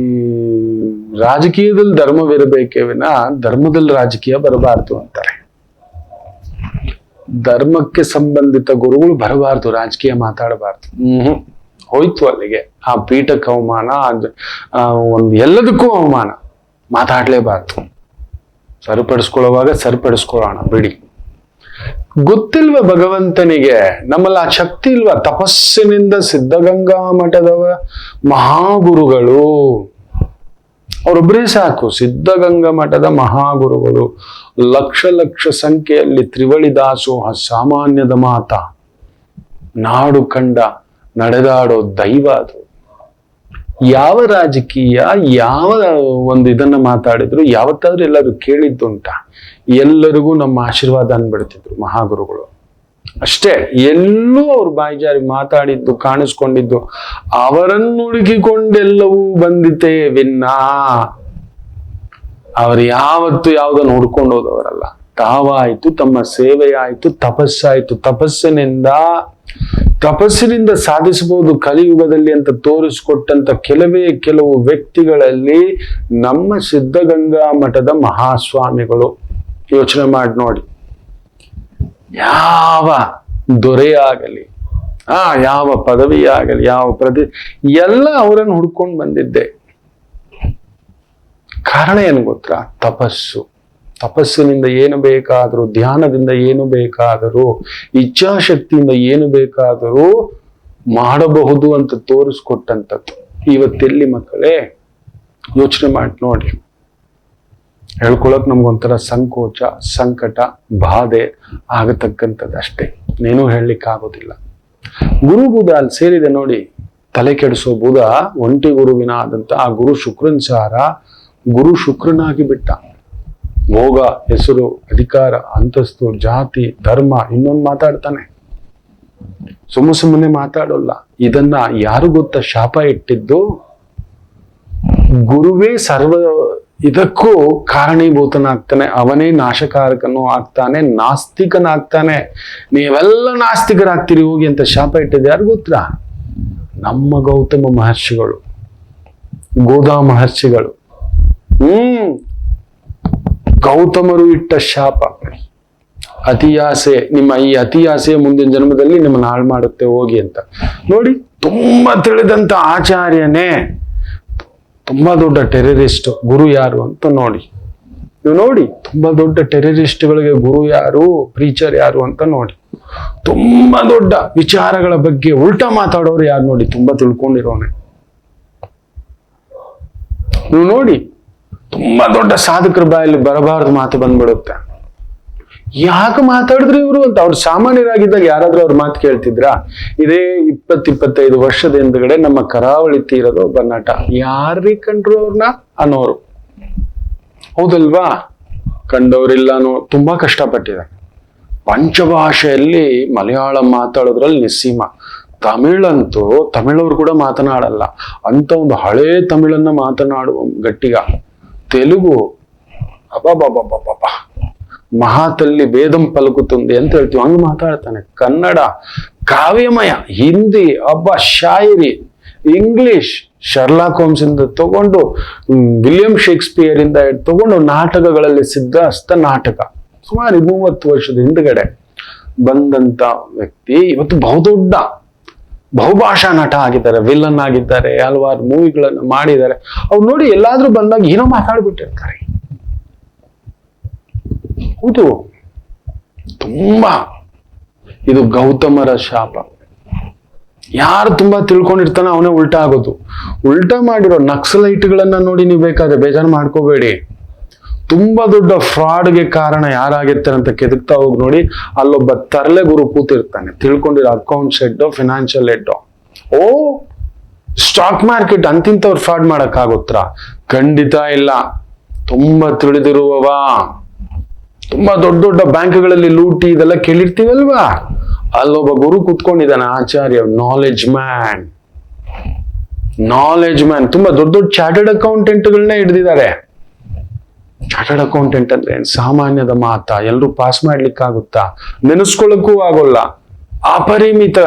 ರಾಜಕೀಯದಲ್ಲಿ ಧರ್ಮವಿರಬೇಕೇ ವಿನ ಧರ್ಮದಲ್ಲಿ ರಾಜಕೀಯ ಬರಬಾರ್ದು ಅಂತಾರೆ. ಧರ್ಮಕ್ಕೆ ಸಂಬಂಧಿತ ಗುರುಗಳು ಬರಬಾರ್ದು, ರಾಜಕೀಯ ಮಾತಾಡಬಾರ್ದು. ಹೋಯ್ತು ಅಲ್ಲಿಗೆ. ಆ ಪೀಠಕ್ಕೆ ಅವಮಾನ, ಒಂದು ಎಲ್ಲದಕ್ಕೂ ಅವಮಾನ. ಮಾತಾಡ್ಲೇಬಾರ್ದು. ಸರಿಪಡಿಸ್ಕೊಳ್ಳುವಾಗ ಸರಿಪಡಿಸ್ಕೊಳ್ಳೋಣ ಬಿಡಿ. ಗೊತ್ತಿಲ್ವ ಭಗವಂತನಿಗೆ? ನಮ್ಮಲ್ಲಿ ಆ ಶಕ್ತಿ ಇಲ್ವಾ? ತಪಸ್ಸಿನಿಂದ ಸಿದ್ಧಗಂಗಾ ಮಠದವ ಮಹಾಗುರುಗಳು ಅವರೊಬ್ಬರೇ ಸಾಕು. ಸಿದ್ಧಗಂಗಾ ಮಠದ ಮಹಾಗುರುಗಳು ಲಕ್ಷ ಲಕ್ಷ ಸಂಖ್ಯೆಯಲ್ಲಿ ತ್ರಿವಳಿ ದಾಸೋಹ ಸಾಮಾನ್ಯದ ಮಾತ, ನಾಡು ಕಂಡ ನಡೆದಾಡೋ ದೈವ ಅದು. ಯಾವ ರಾಜಕೀಯ, ಯಾವ ಒಂದು ಇದನ್ನ ಮಾತಾಡಿದ್ರು ಯಾವತ್ತಾದ್ರೂ ಎಲ್ಲರೂ ಕೇಳಿದ್ದುಂಟ? ಎಲ್ಲರಿಗೂ ನಮ್ಮ ಆಶೀರ್ವಾದ ಅನ್ಬಿಡ್ತಿದ್ರು ಮಹಾಗುರುಗಳು ಅಷ್ಟೇ. ಎಲ್ಲೂ ಅವ್ರು ಬಾಯಿಜಾರಿ ಮಾತಾಡಿದ್ದು, ಕಾಣಿಸ್ಕೊಂಡಿದ್ದು ಅವರನ್ನು ಹುಡುಕಿಕೊಂಡೆಲ್ಲವೂ ಬಂದಿತೇ ವಿನ್ನ ಅವರು ಯಾವತ್ತು ಯಾವುದನ್ನು ಹುಡ್ಕೊಂಡು ಹೋದವರಲ್ಲ. ತಾವಾಯ್ತು, ತಮ್ಮ ಸೇವೆಯಾಯ್ತು, ತಪಸ್ಸಾಯ್ತು. ತಪಸ್ಸಿನಿಂದ ಸಾಧಿಸಬಹುದು ಕಲಿಯುಗದಲ್ಲಿ ಅಂತ ತೋರಿಸಿಕೊಟ್ಟಂತ ಕೆಲವು ವ್ಯಕ್ತಿಗಳಲ್ಲಿ ನಮ್ಮ ಸಿದ್ಧಗಂಗಾ ಮಠದ ಮಹಾಸ್ವಾಮಿಗಳು. ಯೋಚನೆ ಮಾಡಿ ನೋಡಿ. ಯಾವ ದೊರೆಯಾಗಲಿ, ಯಾವ ಪದವಿಯಾಗಲಿ, ಯಾವ ಎಲ್ಲ ಅವರನ್ನು ಹುಡ್ಕೊಂಡು ಬಂದಿದ್ದೆ. ಕಾರಣ ಏನು ಗೊತ್ತಾ? ತಪಸ್ಸಿನಿಂದ ಏನು ಬೇಕಾದರೂ, ಧ್ಯಾನದಿಂದ ಏನು ಬೇಕಾದರೂ, ಇಚ್ಛಾಶಕ್ತಿಯಿಂದ ಏನು ಬೇಕಾದರೂ ಮಾಡಬಹುದು ಅಂತ ತೋರಿಸ್ಕೊಟ್ಟಂಥದ್ದು. ಇವತ್ತೆಲ್ಲಿ ಮಕ್ಕಳೇ ಯೋಚನೆ ಮಾಡಿ ನೋಡಿ. ಹೇಳ್ಕೊಳಕ್ ನಮ್ಗೊಂಥರ ಸಂಕೋಚ, ಸಂಕಟ, ಬಾಧೆ ಆಗತಕ್ಕಂಥದ್ದು ಅಷ್ಟೇ. ನೀನು ಹೇಳಲಿಕ್ಕಾಗೋದಿಲ್ಲ. ಗುರು ಬುಧ ಅಲ್ಲಿ ಸೇರಿದೆ ನೋಡಿ. ತಲೆ ಕೆಡಿಸೋ ಬುಧ ಒಂಟಿ ಗುರುವಿನ ಆದಂತ ಆ ಗುರು ಶುಕ್ರನ್ ಸಾರ ಗುರು ಶುಕ್ರನಾಗಿ ಬಿಟ್ಟ. ಭೋಗ, ಹೆಸರು, ಅಧಿಕಾರ, ಅಂತಸ್ತು, ಜಾತಿ, ಧರ್ಮ ಇನ್ನೊಂದು ಮಾತಾಡ್ತಾನೆ. ಸುಮ್ಮನೆ ಮಾತಾಡೋಲ್ಲ. ಇದನ್ನ ಯಾರು ಗೊತ್ತಾ ಶಾಪ ಇಟ್ಟಿದ್ದು? ಗುರುವೇ ಸರ್ವ ಇದಕ್ಕೂ ಕಾರಣೀಭೂತನಾಗ್ತಾನೆ. ಅವನೇ ನಾಶಕಾರಕನೂ ಆಗ್ತಾನೆ, ನಾಸ್ತಿಕನಾಗ್ತಾನೆ. ನೀವೆಲ್ಲ ನಾಸ್ತಿಕರಾಗ್ತೀರಿ ಹೋಗಿ ಅಂತ ಶಾಪ ಇಟ್ಟಿದ್ದು ಯಾರು ಗೊತ್ತಾ? ನಮ್ಮ ಗೌತಮ ಮಹರ್ಷಿಗಳು, ಗೋದಾ ಮಹರ್ಷಿಗಳು. ಗೌತಮರು ಇಟ್ಟ ಶಾಪ. ಅತಿಯಾಸೆ, ನಿಮ್ಮ ಈ ಅತಿಯಾಸೆ ಮುಂದಿನ ಜನ್ಮದಲ್ಲಿ ನಿಮ್ಮನ್ನ ಹಾಳು ಮಾಡುತ್ತೆ ಹೋಗಿ ಅಂತ. ನೋಡಿ, ತುಂಬಾ ತಿಳಿದಂತ ಆಚಾರ್ಯನೇ ತುಂಬಾ ದೊಡ್ಡ ಟೆರರಿಸ್ಟ್. ಗುರು ಯಾರು ಅಂತ ನೋಡಿ. ನೀವು ನೋಡಿ, ತುಂಬಾ ದೊಡ್ಡ ಟೆರರಿಸ್ಟ್ಗಳಿಗೆ ಗುರು ಯಾರು, ಪ್ರೀಚರ್ ಯಾರು ಅಂತ ನೋಡಿ. ತುಂಬಾ ದೊಡ್ಡ ವಿಚಾರಗಳ ಬಗ್ಗೆ ಉಲ್ಟಾ ಮಾತಾಡೋರು ಯಾರು ನೋಡಿ, ತುಂಬಾ ತಿಳ್ಕೊಂಡಿರೋನೆ. ನೀವು ನೋಡಿ, ತುಂಬಾ ದೊಡ್ಡ ಸಾಧಕರ ಬಾಯಲ್ಲಿ ಬರಬಾರದು ಮಾತು ಬಂದ್ಬಿಡುತ್ತೆ. ಯಾಕೆ ಮಾತಾಡಿದ್ರು ಇವರು ಅಂತ. ಅವ್ರು ಸಾಮಾನ್ಯರಾಗಿದ್ದಾಗ ಯಾರಾದ್ರೂ ಅವ್ರ ಮಾತು ಕೇಳ್ತಿದ್ರಾ? ಇದೇ 20-25 ವರ್ಷದ ಹಿಂದ್ಗಡೆ ನಮ್ಮ ಕರಾವಳಿ ತೀರದ ಒಬ್ಬ ನಟ, ಯಾರೀ ಕಂಡ್ರು ಅವ್ರನ್ನ ಅನ್ನೋರು. ಹೌದಲ್ವಾ? ಕಂಡವ್ರಿಲ್ಲ ತುಂಬಾ ಕಷ್ಟಪಟ್ಟಿದ್ದಾರೆ. ಪಂಚಭಾಷೆಯಲ್ಲಿ ಮಲಯಾಳಂ ಮಾತಾಡೋದ್ರಲ್ಲಿ ನಿಸ್ಸೀಮ. ತಮಿಳಂತೂ ತಮಿಳವ್ರು ಕೂಡ ಮಾತನಾಡಲ್ಲ ಅಂತ ಒಂದು ಹಳೇ ತಮಿಳನ್ನ ಮಾತನಾಡುವ ಗಟ್ಟಿಗ. ತೆಲುಗು ಅಬ್ಬಬ್ಬಬ್ಬಬ್ಬ ಮಹಾತಲ್ಲಿ ವೇದಂ ಪಲಕುತುಂದಿ ಅಂತ ಹೇಳ್ತೀವಿ, ಹಂಗ ಮಾತಾಡ್ತಾನೆ. ಕನ್ನಡ ಕಾವ್ಯಮಯ, ಹಿಂದಿ ಶಾಯರಿ, ಇಂಗ್ಲಿಷ್ ಶರ್ಲಾಕ್ ಹೋಮ್ಸ್ ಇಂದ ತಗೊಂಡು ವಿಲಿಯಂ ಶೇಕ್ಸ್ಪಿಯರ್ ಇಂದ ತಗೊಂಡು ನಾಟಕಗಳಲ್ಲಿ ಸಿದ್ಧಹಸ್ತ ನಾಟಕ ಸುಮಾರು 30 ವರ್ಷದ ಹಿಂದ್ಗಡೆ ಬಂದಂತ ವ್ಯಕ್ತಿ ಇವತ್ತು ಬಹುದೊಡ್ಡ ಬಹುಭಾಷಾ ನಟ ಆಗಿದ್ದಾರೆ, ವಿಲನ್ ಆಗಿದ್ದಾರೆ, ಹಲವಾರು ಮೂವಿಗಳನ್ನು ಮಾಡಿದ್ದಾರೆ. ಅವ್ರು ನೋಡಿ ಎಲ್ಲಾದ್ರೂ ಬಂದಾಗ ಏನೋ ಮಾತಾಡ್ಬಿಟ್ಟಿರ್ತಾರೆ. ಹೌದು, ತುಂಬಾ ಇದು ಗೌತಮರ ಶಾಪ. ಯಾರು ತುಂಬಾ ತಿಳ್ಕೊಂಡಿರ್ತಾನೆ ಅವನೇ ಉಲ್ಟಾ ಆಗೋದು. ಉಲ್ಟಾ ಮಾಡಿರೋ ನಕ್ಸಲೈಟ್ಗಳನ್ನ ನೋಡಿ ನೀವು ಬೇಕಾದ್ರೆ ಬೇಜಾರು ಮಾಡ್ಕೋಬೇಡಿ. ತುಂಬಾ ದೊಡ್ಡ ಫ್ರಾಡ್ಗೆ ಕಾರಣ ಯಾರಾಗಿರ್ತಾರೆ ಅಂತ ಕೆದಕ್ತಾ ಹೋಗಿ ನೋಡಿ. ಅಲ್ಲೊಬ್ಬ ತರಲೆ ಗುರು ಕೂತಿರ್ತಾನೆ, ತಿಳ್ಕೊಂಡಿರೋ ಅಕೌಂಟ್ಸ್ ಹೆಡ್, ಫಿನಾನ್ಷಿಯಲ್ ಹೆಡ್. ಓ ಸ್ಟಾಕ್ ಮಾರ್ಕೆಟ್ ಅಂತಿಂತವ್ರು ಫ್ರಾಡ್ ಮಾಡಕ್ಕಾಗುತ್ತಾ? ಖಂಡಿತ ಇಲ್ಲ. ತುಂಬಾ ತಿಳಿದಿರುವವ, ತುಂಬಾ ದೊಡ್ಡ ದೊಡ್ಡ ಬ್ಯಾಂಕ್ಗಳಲ್ಲಿ ಲೂಟಿ ಇದೆಲ್ಲ ಕೇಳಿರ್ತೀವಲ್ವಾ, ಅಲ್ಲೊಬ್ಬ ಗುರು ಕೂತ್ಕೊಂಡಿದ್ದಾನೆ, ಆಚಾರ್ಯ, ನಾಲೆಜ್ ಮ್ಯಾನ್. ತುಂಬಾ ದೊಡ್ಡ ದೊಡ್ಡ ಚಾರ್ಟರ್ಡ್ ಅಕೌಂಟೆಂಟ್ಗಳನ್ನ ಹಿಡಿದಿದ್ದಾರೆ. ಚಾರ್ಟರ್ಡ್ ಅಕೌಂಟೆಂಟ್ ಅಂದ್ರೆ ಸಾಮಾನ್ಯದ ಮಾತಾ? ಎಲ್ರು ಪಾಸ್ ಮಾಡ್ಲಿಕ್ಕಾಗುತ್ತಾ? ನೆನೆಸ್ಕೊಳ್ಳಕ್ಕೂ ಆಗೋಲ್ಲ. ಅಪರಿಮಿತ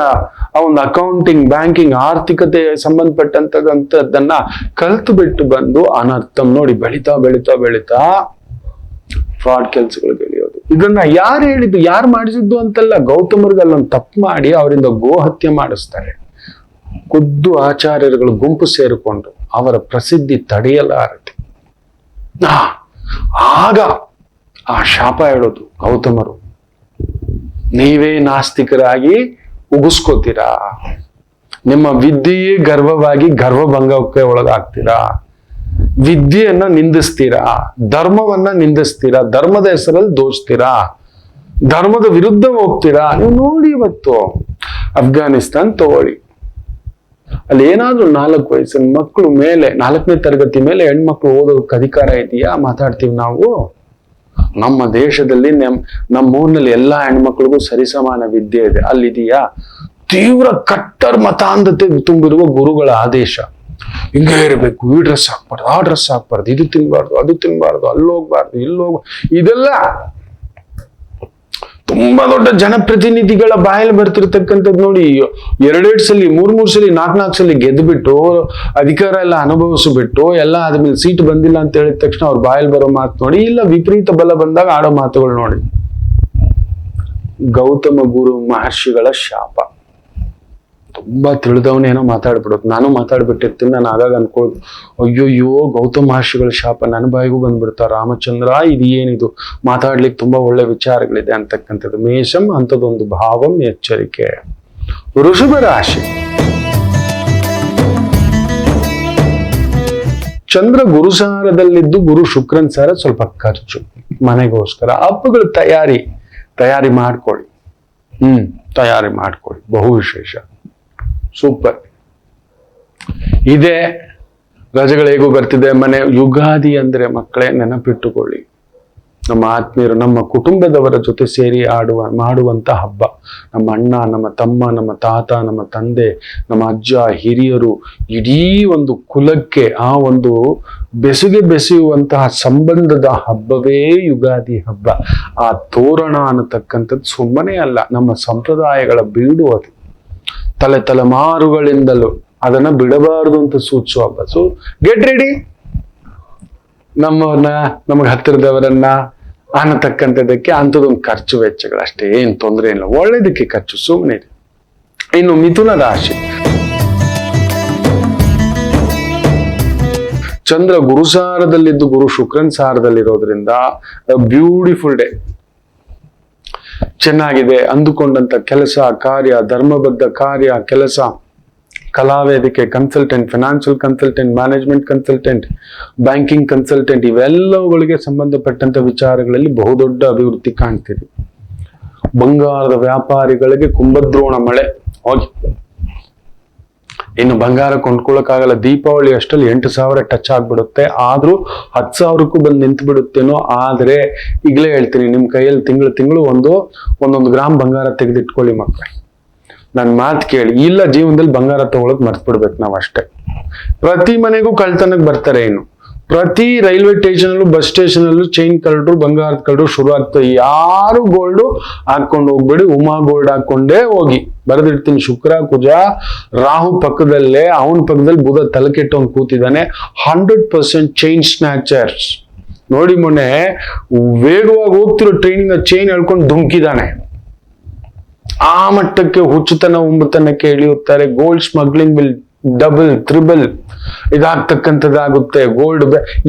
ಒಂದು ಅಕೌಂಟಿಂಗ್, ಬ್ಯಾಂಕಿಂಗ್, ಆರ್ಥಿಕತೆ ಸಂಬಂಧಪಟ್ಟಂತದನ್ನ ಕಲ್ತು ಬಿಟ್ಟು ಬಂದು ಅನರ್ಥಂ ನೋಡಿ ಬೆಳಿತಾ ಬೆಳಿತಾ ಬೆಳಿತಾ ಫ್ರಾಡ್ ಕೆಲಸಗಳು ಬೆಳೆಯೋದು. ಇದನ್ನ ಯಾರು ಹೇಳಿದ್ದು, ಯಾರು ಮಾಡಿಸಿದ್ದು ಅಂತಲ್ಲ, ಗೌತಮರಿಗೆ ಅಲ್ಲೊಂದು ತಪ್ಪು ಮಾಡಿ ಅವರಿಂದ ಗೋಹತ್ಯೆ ಮಾಡಿಸ್ತಾರೆ. ಖುದ್ದು ಆಚಾರ್ಯರುಗಳು ಗುಂಪು ಸೇರಿಕೊಂಡು ಅವರ ಪ್ರಸಿದ್ಧಿ ತಡೆಯಲಾರದೆ ಆಗ ಆ ಶಾಪ ಹೇಳೋದು ಗೌತಮರು. ನೀವೇ ನಾಸ್ತಿಕರಾಗಿ ಉಗಿಸ್ಕೋತೀರಾ, ನಿಮ್ಮ ವಿದ್ಯೆಯೇ ಗರ್ವವಾಗಿ ಗರ್ವಭಂಗಕ್ಕೆ ಒಳಗಾಗ್ತೀರಾ, ವಿದ್ಯೆಯನ್ನ ನಿಂದಿಸ್ತೀರಾ, ಧರ್ಮವನ್ನ ನಿಂದಿಸ್ತೀರಾ, ಧರ್ಮದ ಹೆಸರಲ್ಲಿ ದೋಚ್ತೀರಾ, ಧರ್ಮದ ವಿರುದ್ಧ ಹೋಗ್ತೀರಾ. ನೀವು ನೋಡಿ, ಇವತ್ತು ಅಫ್ಘಾನಿಸ್ತಾನ್ ತಗೊಳ್ಳಿ, ಅಲ್ಲಿ ಏನಾದ್ರೂ 4 ವಯಸ್ಸಿನ ಮಕ್ಕಳು ಮೇಲೆ, 4ನೇ ತರಗತಿ ಮೇಲೆ ಹೆಣ್ಮಕ್ಳು ಓದೋದಕ್ಕೆ ಅಧಿಕಾರ ಇದೆಯಾ? ಮಾತಾಡ್ತೀವಿ ನಾವು. ನಮ್ಮ ದೇಶದಲ್ಲಿ ನಮ್ಮ ಊರಿನಲ್ಲಿ ಎಲ್ಲಾ ಹೆಣ್ಮಕ್ಳಿಗೂ ಸರಿಸಮಾನ ವಿದ್ಯೆ ಇದೆ, ಅಲ್ಲಿದೆಯಾ? ತೀವ್ರ ಕಟ್ಟರ್ ಮತಾಂಧತೆ ತುಂಬಿರುವ ಗುರುಗಳ ಆದೇಶ. ಹಿಂಗೆ ಇರಬೇಕು, ಈ ಡ್ರೆಸ್ ಹಾಕ್ಬಾರ್ದು, ಆ ಡ್ರೆಸ್ ಹಾಕ್ಬಾರ್ದು, ಇದು ತಿನ್ಬಾರ್ದು, ಅದು ತಿನ್ಬಾರ್ದು, ಅಲ್ಲೋಗ್ಬಾರ್ದು, ಇದೆಲ್ಲ ತುಂಬಾ ದೊಡ್ಡ ಜನಪ್ರತಿನಿಧಿಗಳ ಬಾಯಲ್ಲಿ ಬರ್ತಿರ್ತಕ್ಕಂಥದ್ದು ನೋಡಿ. 2 ಸಲ 3 ಸಲ 4 ಸಲ ಗೆದ್ದುಬಿಟ್ಟು ಅಧಿಕಾರ ಎಲ್ಲ ಅನುಭವಿಸ್ಬಿಟ್ಟು ಎಲ್ಲ ಆದ್ಮೇಲೆ ಸೀಟ್ ಬಂದಿಲ್ಲ ಅಂತ ಹೇಳಿದ ತಕ್ಷಣ ಅವ್ರ ಬಾಯಲ್ಲಿ ಬರೋ ಮಾತು ನೋಡಿ, ಇಲ್ಲ ವಿಪರೀತ ಬಲ ಬಂದಾಗ ಆಡೋ ಮಾತುಗಳು ನೋಡಿ. ಗೌತಮ ಗುರು ಮಹರ್ಷಿಗಳ ಶಾಪ. ತುಂಬಾ ತಿಳಿದವನೇನೋ ಮಾತಾಡ್ಬಿಡೋದು. ನಾನು ಮಾತಾಡ್ಬಿಟ್ಟಿರ್ತೀನಿ. ನಾನು ಆಗಾಗ ಅನ್ಕೊಳ್ಳೋದು, ಅಯ್ಯೋಯ್ಯೋ ಗೌತಮ ಮಹರ್ಷಿಗಳ ಶಾಪ ನನ್ನ ಬಾಯಿಗೂ ಬಂದ್ಬಿಡ್ತಾ. ರಾಮಚಂದ್ರ, ಇದು ಏನಿದು? ಮಾತಾಡ್ಲಿಕ್ಕೆ ತುಂಬಾ ಒಳ್ಳೆ ವಿಚಾರಗಳಿದೆ ಅಂತಕ್ಕಂಥದ್ದು. ಮೇಷಂ ಅಂತದೊಂದು ಭಾವಂ, ಎಚ್ಚರಿಕೆ. ವೃಷಭ ರಾಶಿ. ಚಂದ್ರ ಗುರುಸಾರದಲ್ಲಿದ್ದು ಗುರು ಶುಕ್ರನ್ ಸಾರ ಸ್ವಲ್ಪ ಖರ್ಚು, ಮನೆಗೋಸ್ಕರ ಹಬ್ಬಗಳ ತಯಾರಿ ಮಾಡ್ಕೊಳ್ಳಿ. ತಯಾರಿ ಮಾಡ್ಕೊಳ್ಳಿ, ಬಹು ವಿಶೇಷ, ಸೂಪರ್ ಇದೆ. ರಜೆಗಳು ಹೇಗೂ ಬರ್ತಿದೆ. ಮನೆ ಯುಗಾದಿ ಅಂದ್ರೆ ಮಕ್ಕಳೇ ನೆನಪಿಟ್ಟುಕೊಳ್ಳಿ, ನಮ್ಮ ಆತ್ಮೀಯರು, ನಮ್ಮ ಕುಟುಂಬದವರ ಜೊತೆ ಸೇರಿ ಮಾಡುವಂತ ಹಬ್ಬ. ನಮ್ಮ ಅಣ್ಣ, ನಮ್ಮ ತಮ್ಮ, ನಮ್ಮ ತಾತ, ನಮ್ಮ ತಂದೆ, ನಮ್ಮ ಅಜ್ಜ, ಹಿರಿಯರು, ಇಡೀ ಒಂದು ಕುಲಕ್ಕೆ ಆ ಒಂದು ಬೆಸೆಯುವಂತಹ ಸಂಬಂಧದ ಹಬ್ಬವೇ ಯುಗಾದಿ ಹಬ್ಬ. ಆ ತೋರಣ ಅನ್ನತಕ್ಕಂಥದ್ದು ಸುಮ್ಮನೆ ಅಲ್ಲ, ನಮ್ಮ ಸಂಪ್ರದಾಯಗಳ ಬೀಡು ಅದು. ತಲೆಮಾರುಗಳಿಂದಲೂ ಅದನ್ನ ಬಿಡಬಾರದು ಅಂತ ಸೂಚಿಸುವ ಹಬ್ಬ. So get ready. ನಮಗೆ ಹತ್ತಿರದವರನ್ನ ಅನ್ನತಕ್ಕಂಥದ್ದಕ್ಕೆ ಅಂಥದ್ದೊಂದು ಖರ್ಚು ವೆಚ್ಚಗಳು ಅಷ್ಟೇ, ಏನ್ ತೊಂದರೆ ಇಲ್ಲ. ಒಳ್ಳೇದಕ್ಕೆ ಖರ್ಚು, ಸುಮ್ಮನೆ. ಇನ್ನು ಮಿಥುನ ರಾಶಿ. ಚಂದ್ರ ಗುರುಸಾರದಲ್ಲಿದ್ದು ಗುರು ಶುಕ್ರನ್ ಸಾರದಲ್ಲಿರೋದ್ರಿಂದ ಬ್ಯೂಟಿಫುಲ್ ಡೇ. ಚೆನ್ನಾಗಿದೆ. ಅಂದುಕೊಂಡಂತ ಕೆಲಸ, ಕಾರ್ಯ, ಧರ್ಮಬದ್ಧ ಕಾರ್ಯ, ಕೆಲಸ, ಕಲಾವೇದಿಕೆ, consultant, financial consultant, management consultant, banking consultant, ಇವೆಲ್ಲವುಗಳಿಗೆ ಸಂಬಂಧಪಟ್ಟಂತ ವಿಚಾರಗಳಲ್ಲಿ ಬಹುದೊಡ್ಡ ಅಭಿವೃದ್ಧಿ ಕಾಣ್ತೀರಿ. ಬಂಗಾರದ ವ್ಯಾಪಾರಿಗಳಿಗೆ ಕುಂಭದ್ರೋಣ ಮಳೆ. ಹೋಗಿ ಇನ್ನು ಬಂಗಾರ ಕೊಂಡ್ಕೊಳ್ಳೋಕ್ಕಾಗಲ್ಲ. ದೀಪಾವಳಿ ಅಷ್ಟಲ್ಲಿ 8,000 ಟಚ್ ಆಗ್ಬಿಡುತ್ತೆ. ಆದ್ರೂ 10,000ಕ್ಕೂ ಬಂದು ನಿಂತು ಬಿಡುತ್ತೇನೋ. ಆದ್ರೆ ಈಗಲೇ ಹೇಳ್ತೀನಿ, ನಿಮ್ ಕೈಯಲ್ಲಿ ತಿಂಗಳು ಒಂದೊಂದು ಗ್ರಾಮ್ ಬಂಗಾರ ತೆಗೆದಿಟ್ಕೊಳ್ಳಿ ಮಕ್ಕಳೇ. ನನ್ ಮಾತು ಕೇಳಿ, ಇಲ್ಲ ಜೀವನದಲ್ಲಿ ಬಂಗಾರ ತಗೊಳಕ್ ಮರ್ತ್ ಬಿಡ್ಬೇಕು ನಾವ್ ಅಷ್ಟೇ. ಪ್ರತಿ ಮನೆಗೂ ಕಳ್ತನಕ್ ಬರ್ತಾರೆ. ಇನ್ನು ಪ್ರತಿ ರೈಲ್ವೆ ಸ್ಟೇಷನ್ ಅಲ್ಲೂ ಬಸ್ ಸ್ಟೇಷನ್ ಅಲ್ಲೂ ಚೈನ್ ಕಳ್ಳರು, ಬಂಗಾರದ ಕಳ್ಳರು ಶುರು ಆಗ್ತದೆ. ಯಾರು ಗೋಲ್ಡ್ ಹಾಕೊಂಡು ಹೋಗ್ಬೇಡಿ, ಉಮಾ ಗೋಲ್ಡ್ ಹಾಕೊಂಡೇ ಹೋಗಿ. ಬರೆದಿರ್ತೀನಿ, ಶುಕ್ರ ಕುಜ ರಾಹು ಪಕ್ಕದಲ್ಲೇ, ಅವನ ಪಕ್ಕದಲ್ಲಿ ಬುಧ ತಲೆಕೆಟ್ಟವನ್ ಕೂತಿದ್ದಾನೆ. 100% ಚೈನ್ ಸ್ನ್ಯಾಚರ್ಸ್. ನೋಡಿ, ಮೊನ್ನೆ ವೇಗವಾಗಿ ಹೋಗ್ತಿರೋ ಟ್ರೈನಿಂದ ಚೈನ್ ಎಳ್ಕೊಂಡು ಧುಮುಕಿದಾನೆ. ಆ ಮಟ್ಟಕ್ಕೆ ಹುಚ್ಚುತನ ಉಂಬತನಕ್ಕೆ ಇಳಿಯುತ್ತಾರೆ. Gold smuggling will double triple ಇದಾಗ್ತಕ್ಕಂಥದ್ದಾಗುತ್ತೆ. ಗೋಲ್ಡ್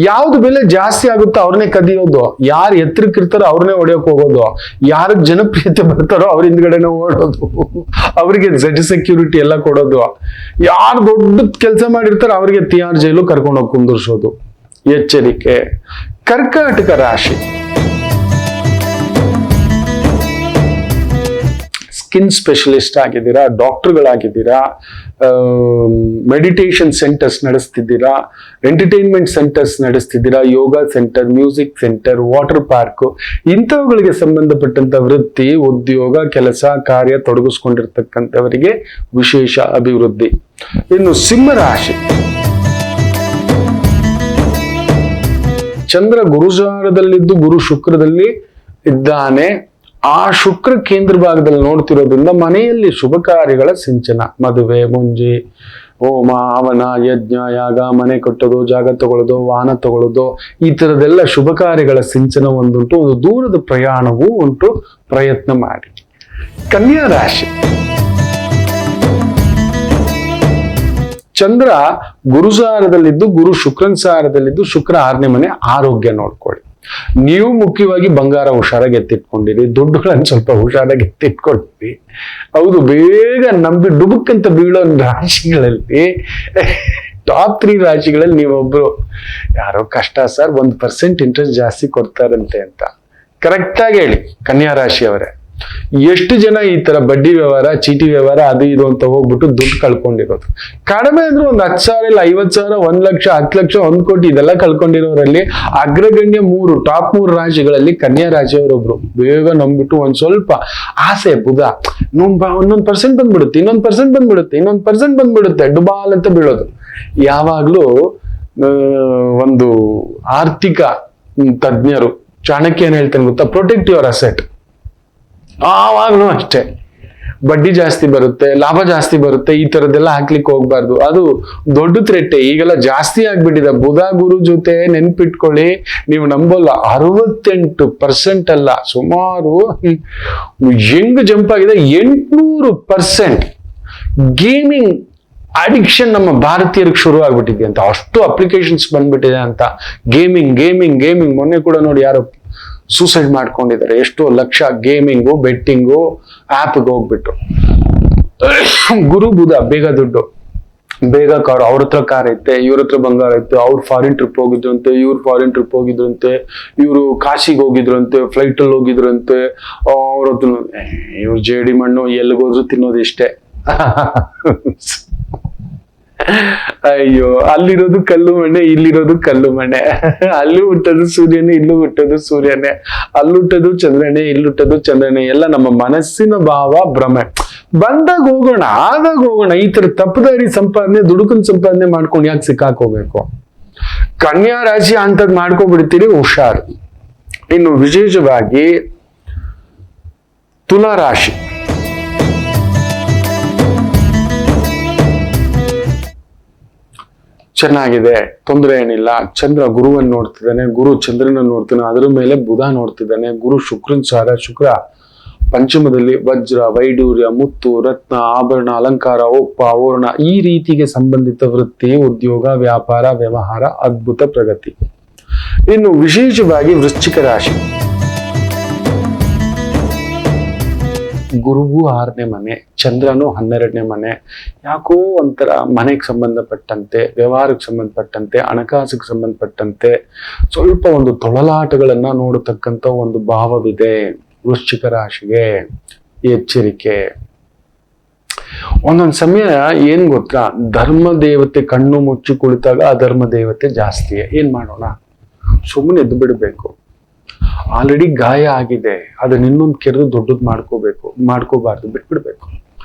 ಯಾವ್ದು ಬೆಲೆ ಜಾಸ್ತಿ ಆಗುತ್ತೋ ಅವ್ರನ್ನೇ ಕದಿಯೋದು. ಯಾರು ಎತ್ತರಕ್ಕಿರ್ತಾರೋ ಅವ್ರನ್ನೇ ಹೊಡೆಯಕ್ ಹೋಗೋದು. ಯಾರಿಗೆ ಜನಪ್ರಿಯತೆ ಬರ್ತಾರೋ ಅವ್ರ ಹಿಂದ್ಗಡೆನೆ ಓಡೋದು. ಅವ್ರಿಗೆ ಜಡ್ ಸೆಕ್ಯೂರಿಟಿ ಎಲ್ಲ ಕೊಡೋದು. ಯಾರು ದೊಡ್ಡ ಕೆಲಸ ಮಾಡಿರ್ತಾರೋ ಅವ್ರಿಗೆ ತಿಹಾರ್ ಜೈಲು ಕರ್ಕೊಂಡೋಗಿ ಕುಂದಿರ್ಸೋದು. ಎಚ್ಚರಿಕೆ. ಕರ್ಕಾಟಕ ರಾಶಿ, ಸ್ಕಿನ್ ಸ್ಪೆಷಲಿಸ್ಟ್ ಆಗಿದ್ದೀರಾ, ಡಾಕ್ಟರ್ಗಳಾಗಿದ್ದೀರಾ, ಮೆಡಿಟೇಷನ್ ಸೆಂಟರ್ಸ್ ನಡೆಸ್ತಿದ್ದೀರಾ, ಎಂಟರ್ಟೈನ್ಮೆಂಟ್ ಸೆಂಟರ್ಸ್ ನಡೆಸ್ತಿದ್ದೀರಾ, yoga centre, music centre, water park, ಇಂಥವುಗಳಿಗೆ ಸಂಬಂಧಪಟ್ಟಂತ ವೃತ್ತಿ, ಉದ್ಯೋಗ, ಕೆಲಸ ಕಾರ್ಯ ತೊಡಗಿಸ್ಕೊಂಡಿರ್ತಕ್ಕಂಥವರಿಗೆ ವಿಶೇಷ ಅಭಿವೃದ್ಧಿ. ಇನ್ನು ಸಿಂಹರಾಶಿ, ಚಂದ್ರ ಗುರುಜಾರದಲ್ಲಿದ್ದು ಗುರು ಶುಕ್ರದಲ್ಲಿ ಇದ್ದಾನೆ. ಆ ಶುಕ್ರ ಕೇಂದ್ರ ಭಾಗದಲ್ಲಿ ನೋಡ್ತಿರೋದ್ರಿಂದ ಮನೆಯಲ್ಲಿ ಶುಭ ಕಾರ್ಯಗಳ ಸಿಂಚನ, ಮದುವೆ, ಮುಂಜಿ, ಹೋಮ, ಹವನ, ಯಜ್ಞ, ಯಾಗ, ಮನೆ ಕಟ್ಟೋದು, ಜಾಗ ತಗೊಳ್ಳೋದು, ವಾಹನ ತಗೊಳ್ಳೋದು, ಈ ತರದೆಲ್ಲ ಶುಭ ಕಾರ್ಯಗಳ ಸಿಂಚನ ಒಂದುಂಟು. ಒಂದು ದೂರದ ಪ್ರಯಾಣವೂ ಉಂಟು, ಪ್ರಯತ್ನ ಮಾಡಿ. ಕನ್ಯಾ ರಾಶಿ, ಚಂದ್ರ ಗುರುಸಾರದಲ್ಲಿದ್ದು ಗುರು ಶುಕ್ರನ್ ಸಾರದಲ್ಲಿದ್ದು ಶುಕ್ರ 6ನೇ ಮನೆ. ಆರೋಗ್ಯ ನೋಡ್ಕೊಳ್ಳಿ. ನೀವು ಮುಖ್ಯವಾಗಿ ಬಂಗಾರ ಹುಷಾರಾಗಿ ಎತ್ತಿಟ್ಕೊಂಡಿರಿ, ದುಡ್ಡುಗಳನ್ನು ಸ್ವಲ್ಪ ಹುಷಾರಾಗಿ ಎತ್ತಿಟ್ಕೊಂಡಿರಿ. ಹೌದು, ಬೇಗ ನಂಬಿ ಡುಬುಕ್ಕಂತ ಬೀಳೋ ರಾಶಿಗಳಲ್ಲಿ ಟಾಪ್ 3 ರಾಶಿಗಳಲ್ಲಿ ನೀವೊಬ್ರು. ಯಾರೋ ಕಷ್ಟ ಸರ್, 1% ಇಂಟ್ರೆಸ್ಟ್ ಜಾಸ್ತಿ ಕೊಡ್ತಾರಂತೆ ಅಂತ ಕರೆಕ್ಟ್ ಆಗಿ ಹೇಳಿ ಕನ್ಯಾ ರಾಶಿಯವರೇ. ಎಷ್ಟು ಜನ ಈ ತರ ಬಡ್ಡಿ ವ್ಯವಹಾರ, ಚೀಟಿ ವ್ಯವಹಾರ, ಅದು ಇದು ಅಂತ ಹೋಗ್ಬಿಟ್ಟು ದುಡ್ಡು ಕಳ್ಕೊಂಡಿರೋದು. ಕಡಿಮೆ ಅಂದ್ರೆ ಒಂದು 10,000 ಇಲ್ಲ 50,000, 1 ಲಕ್ಷ, 10 ಲಕ್ಷ, 1 ಕೋಟಿ ಇದೆಲ್ಲ ಕಳ್ಕೊಂಡಿರೋರಲ್ಲಿ ಅಗ್ರಗಣ್ಯ ಟಾಪ್ 3 ರಾಶಿಗಳಲ್ಲಿ ಕನ್ಯಾ ರಾಶಿಯವರೊಬ್ರು. ಬೇಗ ನಂಬಿಟ್ಟು ಒಂದ್ ಸ್ವಲ್ಪ ಆಸೆ, ಬುಧ ಒಂದೊಂದ್ ಪರ್ಸೆಂಟ್ ಬಂದ್ಬಿಡುತ್ತೆ, ಇನ್ನೊಂದ್ ಪರ್ಸೆಂಟ್ ಬಂದ್ಬಿಡುತ್ತೆ, ಇನ್ನೊಂದ್ ಪರ್ಸೆಂಟ್ ಬಂದ್ಬಿಡುತ್ತೆ, ಡುಬಾಲ್ ಅಂತ ಬೀಳೋದು. ಯಾವಾಗ್ಲೂ ಒಂದು ಆರ್ಥಿಕ ತಜ್ಞರು ಚಾಣಕ್ಯ ಏನ್ ಹೇಳ್ತಾನೆ ಗೊತ್ತಾ, ಪ್ರೊಟೆಕ್ಟ್ ಯುವರ್ ಅಸೆಟ್. ಆವಾಗ್ಲೂ ಅಷ್ಟೇ, ಬಡ್ಡಿ ಜಾಸ್ತಿ ಬರುತ್ತೆ, ಲಾಭ ಜಾಸ್ತಿ ಬರುತ್ತೆ, ಈ ತರದ್ದೆಲ್ಲ ಹಾಕ್ಲಿಕ್ಕೆ ಹೋಗ್ಬಾರ್ದು. ಅದು ದೊಡ್ಡ ಥ್ರೆಟ್. ಈಗೆಲ್ಲ ಜಾಸ್ತಿ ಆಗ್ಬಿಟ್ಟಿದೆ. ಬುಧ ಗುರು ಜೊತೆ ನೆನ್ಪಿಟ್ಕೊಳ್ಳಿ, ನೀವು ನಂಬಲ್ಲ, 68% ಅಲ್ಲ, ಸುಮಾರು ಹೆಂಗ್ ಜಂಪ್ ಆಗಿದೆ, 800% ಗೇಮಿಂಗ್ ಅಡಿಕ್ಷನ್ ನಮ್ಮ ಭಾರತೀಯರಿಗೆ ಶುರು ಆಗ್ಬಿಟ್ಟಿದೆ ಅಂತ. ಅಷ್ಟು ಅಪ್ಲಿಕೇಶನ್ಸ್ ಬಂದ್ಬಿಟ್ಟಿದೆ ಅಂತ. ಗೇಮಿಂಗ್ ಗೇಮಿಂಗ್ ಗೇಮಿಂಗ್ ಮೊನ್ನೆ ಕೂಡ ನೋಡಿ ಯಾರೋ ಸೂಸೈಡ್ ಮಾಡ್ಕೊಂಡಿದ್ದಾರೆ. ಎಷ್ಟೋ ಲಕ್ಷ ಗೇಮಿಂಗು, ಬೆಟ್ಟಿಂಗು, ಆ್ಯಪ್ಗೆ ಹೋಗ್ಬಿಟ್ಟು. ಗುರು ಬುಧ ಬೇಗ ದುಡ್ಡು, ಬೇಗ ಕಾರು. ಅವ್ರ ಹತ್ರ ಕಾರ್ ಐತೆ, ಇವ್ರ ಹತ್ರ ಬಂಗಾರ ಐತೆ, ಅವ್ರು ಫಾರಿನ್ ಟ್ರಿಪ್ ಹೋಗಿದ್ರಂತೆ, ಇವ್ರು ಫಾರಿನ್ ಟ್ರಿಪ್ ಹೋಗಿದ್ರಂತೆ, ಇವರು ಕಾಶಿಗೆ ಹೋಗಿದ್ರಂತೆ, ಫ್ಲೈಟ್ ಅಲ್ಲಿ ಹೋಗಿದ್ರಂತೆ. ಅವ್ರ ಹತ್ರ ಇವ್ರು ಜೇಡಿ ಮಣ್ಣು, ಎಲ್ಲಿಗೋದ್ರು ತಿನ್ನೋದು ಇಷ್ಟೇ. ಅಯ್ಯೋ, ಅಲ್ಲಿರೋದು ಕಲ್ಲು ಮಣ್ಣೆ, ಇಲ್ಲಿರೋದು ಕಲ್ಲು ಮಣ್ಣೆ. ಅಲ್ಲಿ ಹುಟ್ಟೋದು ಸೂರ್ಯನೇ, ಇಲ್ಲೂ ಹುಟ್ಟೋದು ಸೂರ್ಯನೇ. ಅಲ್ಲಿ ಹುಟ್ಟೋದು ಚಂದ್ರನೇ, ಇಲ್ಲಿ ಹುಟ್ಟೋದು ಚಂದ್ರನೇ. ಎಲ್ಲ ನಮ್ಮ ಮನಸ್ಸಿನ ಭಾವ, ಭ್ರಮೆ. ಬಂದಾಗ ಹೋಗೋಣ, ಆದಾಗ ಹೋಗೋಣ. ಈ ತರ ತಪ್ಪದಾರಿ ಸಂಪಾದನೆ, ದುಡುಕನ್ ಸಂಪಾದನೆ ಮಾಡ್ಕೊಂಡು ಯಾಕೆ ಸಿಕ್ಕಾಕೋಬೇಕು? ಕನ್ಯಾ ರಾಶಿ ಅಂತದ್ ಮಾಡ್ಕೊಂಡ್ಬಿಡ್ತೀರಿ, ಹುಷಾರು. ಇನ್ನು ವಿಶೇಷವಾಗಿ ತುಲಾ ರಾಶಿ, ಚೆನ್ನಾಗಿದೆ, ತೊಂದರೆ ಏನಿಲ್ಲ. ಚಂದ್ರ ಗುರುವನ್ನು ನೋಡ್ತಿದ್ದಾನೆ, ಗುರು ಚಂದ್ರನ ನೋಡ್ತಾನೆ, ಅದರ ಮೇಲೆ ಬುಧ ನೋಡ್ತಿದ್ದಾನೆ. ಗುರು ಶುಕ್ರನ್ ಸಾರ. ಶುಕ್ರ ಪಂಚಮದಲ್ಲಿ ವಜ್ರ, ವೈಡೂರ್ಯ, ಮುತ್ತು, ರತ್ನ, ಆಭರಣ, ಅಲಂಕಾರ, ಒಪ್ಪ, ಓರಣ, ಈ ರೀತಿಗೆ ಸಂಬಂಧಿತ ವೃತ್ತಿ, ಉದ್ಯೋಗ, ವ್ಯಾಪಾರ, ವ್ಯವಹಾರ, ಅದ್ಭುತ ಪ್ರಗತಿ. ಇನ್ನು ವಿಶೇಷವಾಗಿ ವೃಶ್ಚಿಕ ರಾಶಿ, ಗುರುವು 6ನೇ ಮನೆ, ಚಂದ್ರನು 12ನೇ ಮನೆ. ಯಾಕೋ ಒಂಥರ ಮನೆಗೆ ಸಂಬಂಧಪಟ್ಟಂತೆ, ವ್ಯವಹಾರಕ್ಕೆ ಸಂಬಂಧಪಟ್ಟಂತೆ, ಹಣಕಾಸಿಗೆ ಸಂಬಂಧಪಟ್ಟಂತೆ ಸ್ವಲ್ಪ ಒಂದು ತೊಳಲಾಟಗಳನ್ನ ನೋಡತಕ್ಕಂಥ ಒಂದು ಭಾವವಿದೆ ವೃಶ್ಚಿಕ ರಾಶಿಗೆ. ಎಚ್ಚರಿಕೆ. ಒಂದೊಂದು ಸಮಯ ಏನ್ ಗೊತ್ತಾ, ಧರ್ಮ ದೇವತೆ ಕಣ್ಣು ಮುಚ್ಚಿ ಕುಳಿತಾಗ ಅಧರ್ಮ ದೇವತೆ ಜಾಸ್ತಿ. ಏನ್ ಮಾಡೋಣ, ಸುಮ್ಮನೆ ಎದ್ದು ಬಿಡ್ಬೇಕು. ಆಲ್ರೆಡಿ ಗಾಯ ಆಗಿದೆ, ಅದನ್ನ ಇನ್ನೊಂದು ಕೆರೆದು ದೊಡ್ಡದು ಮಾಡ್ಕೋಬಾರ್ದು, ಬಿಟ್ಬಿಡ್ಬೇಕು.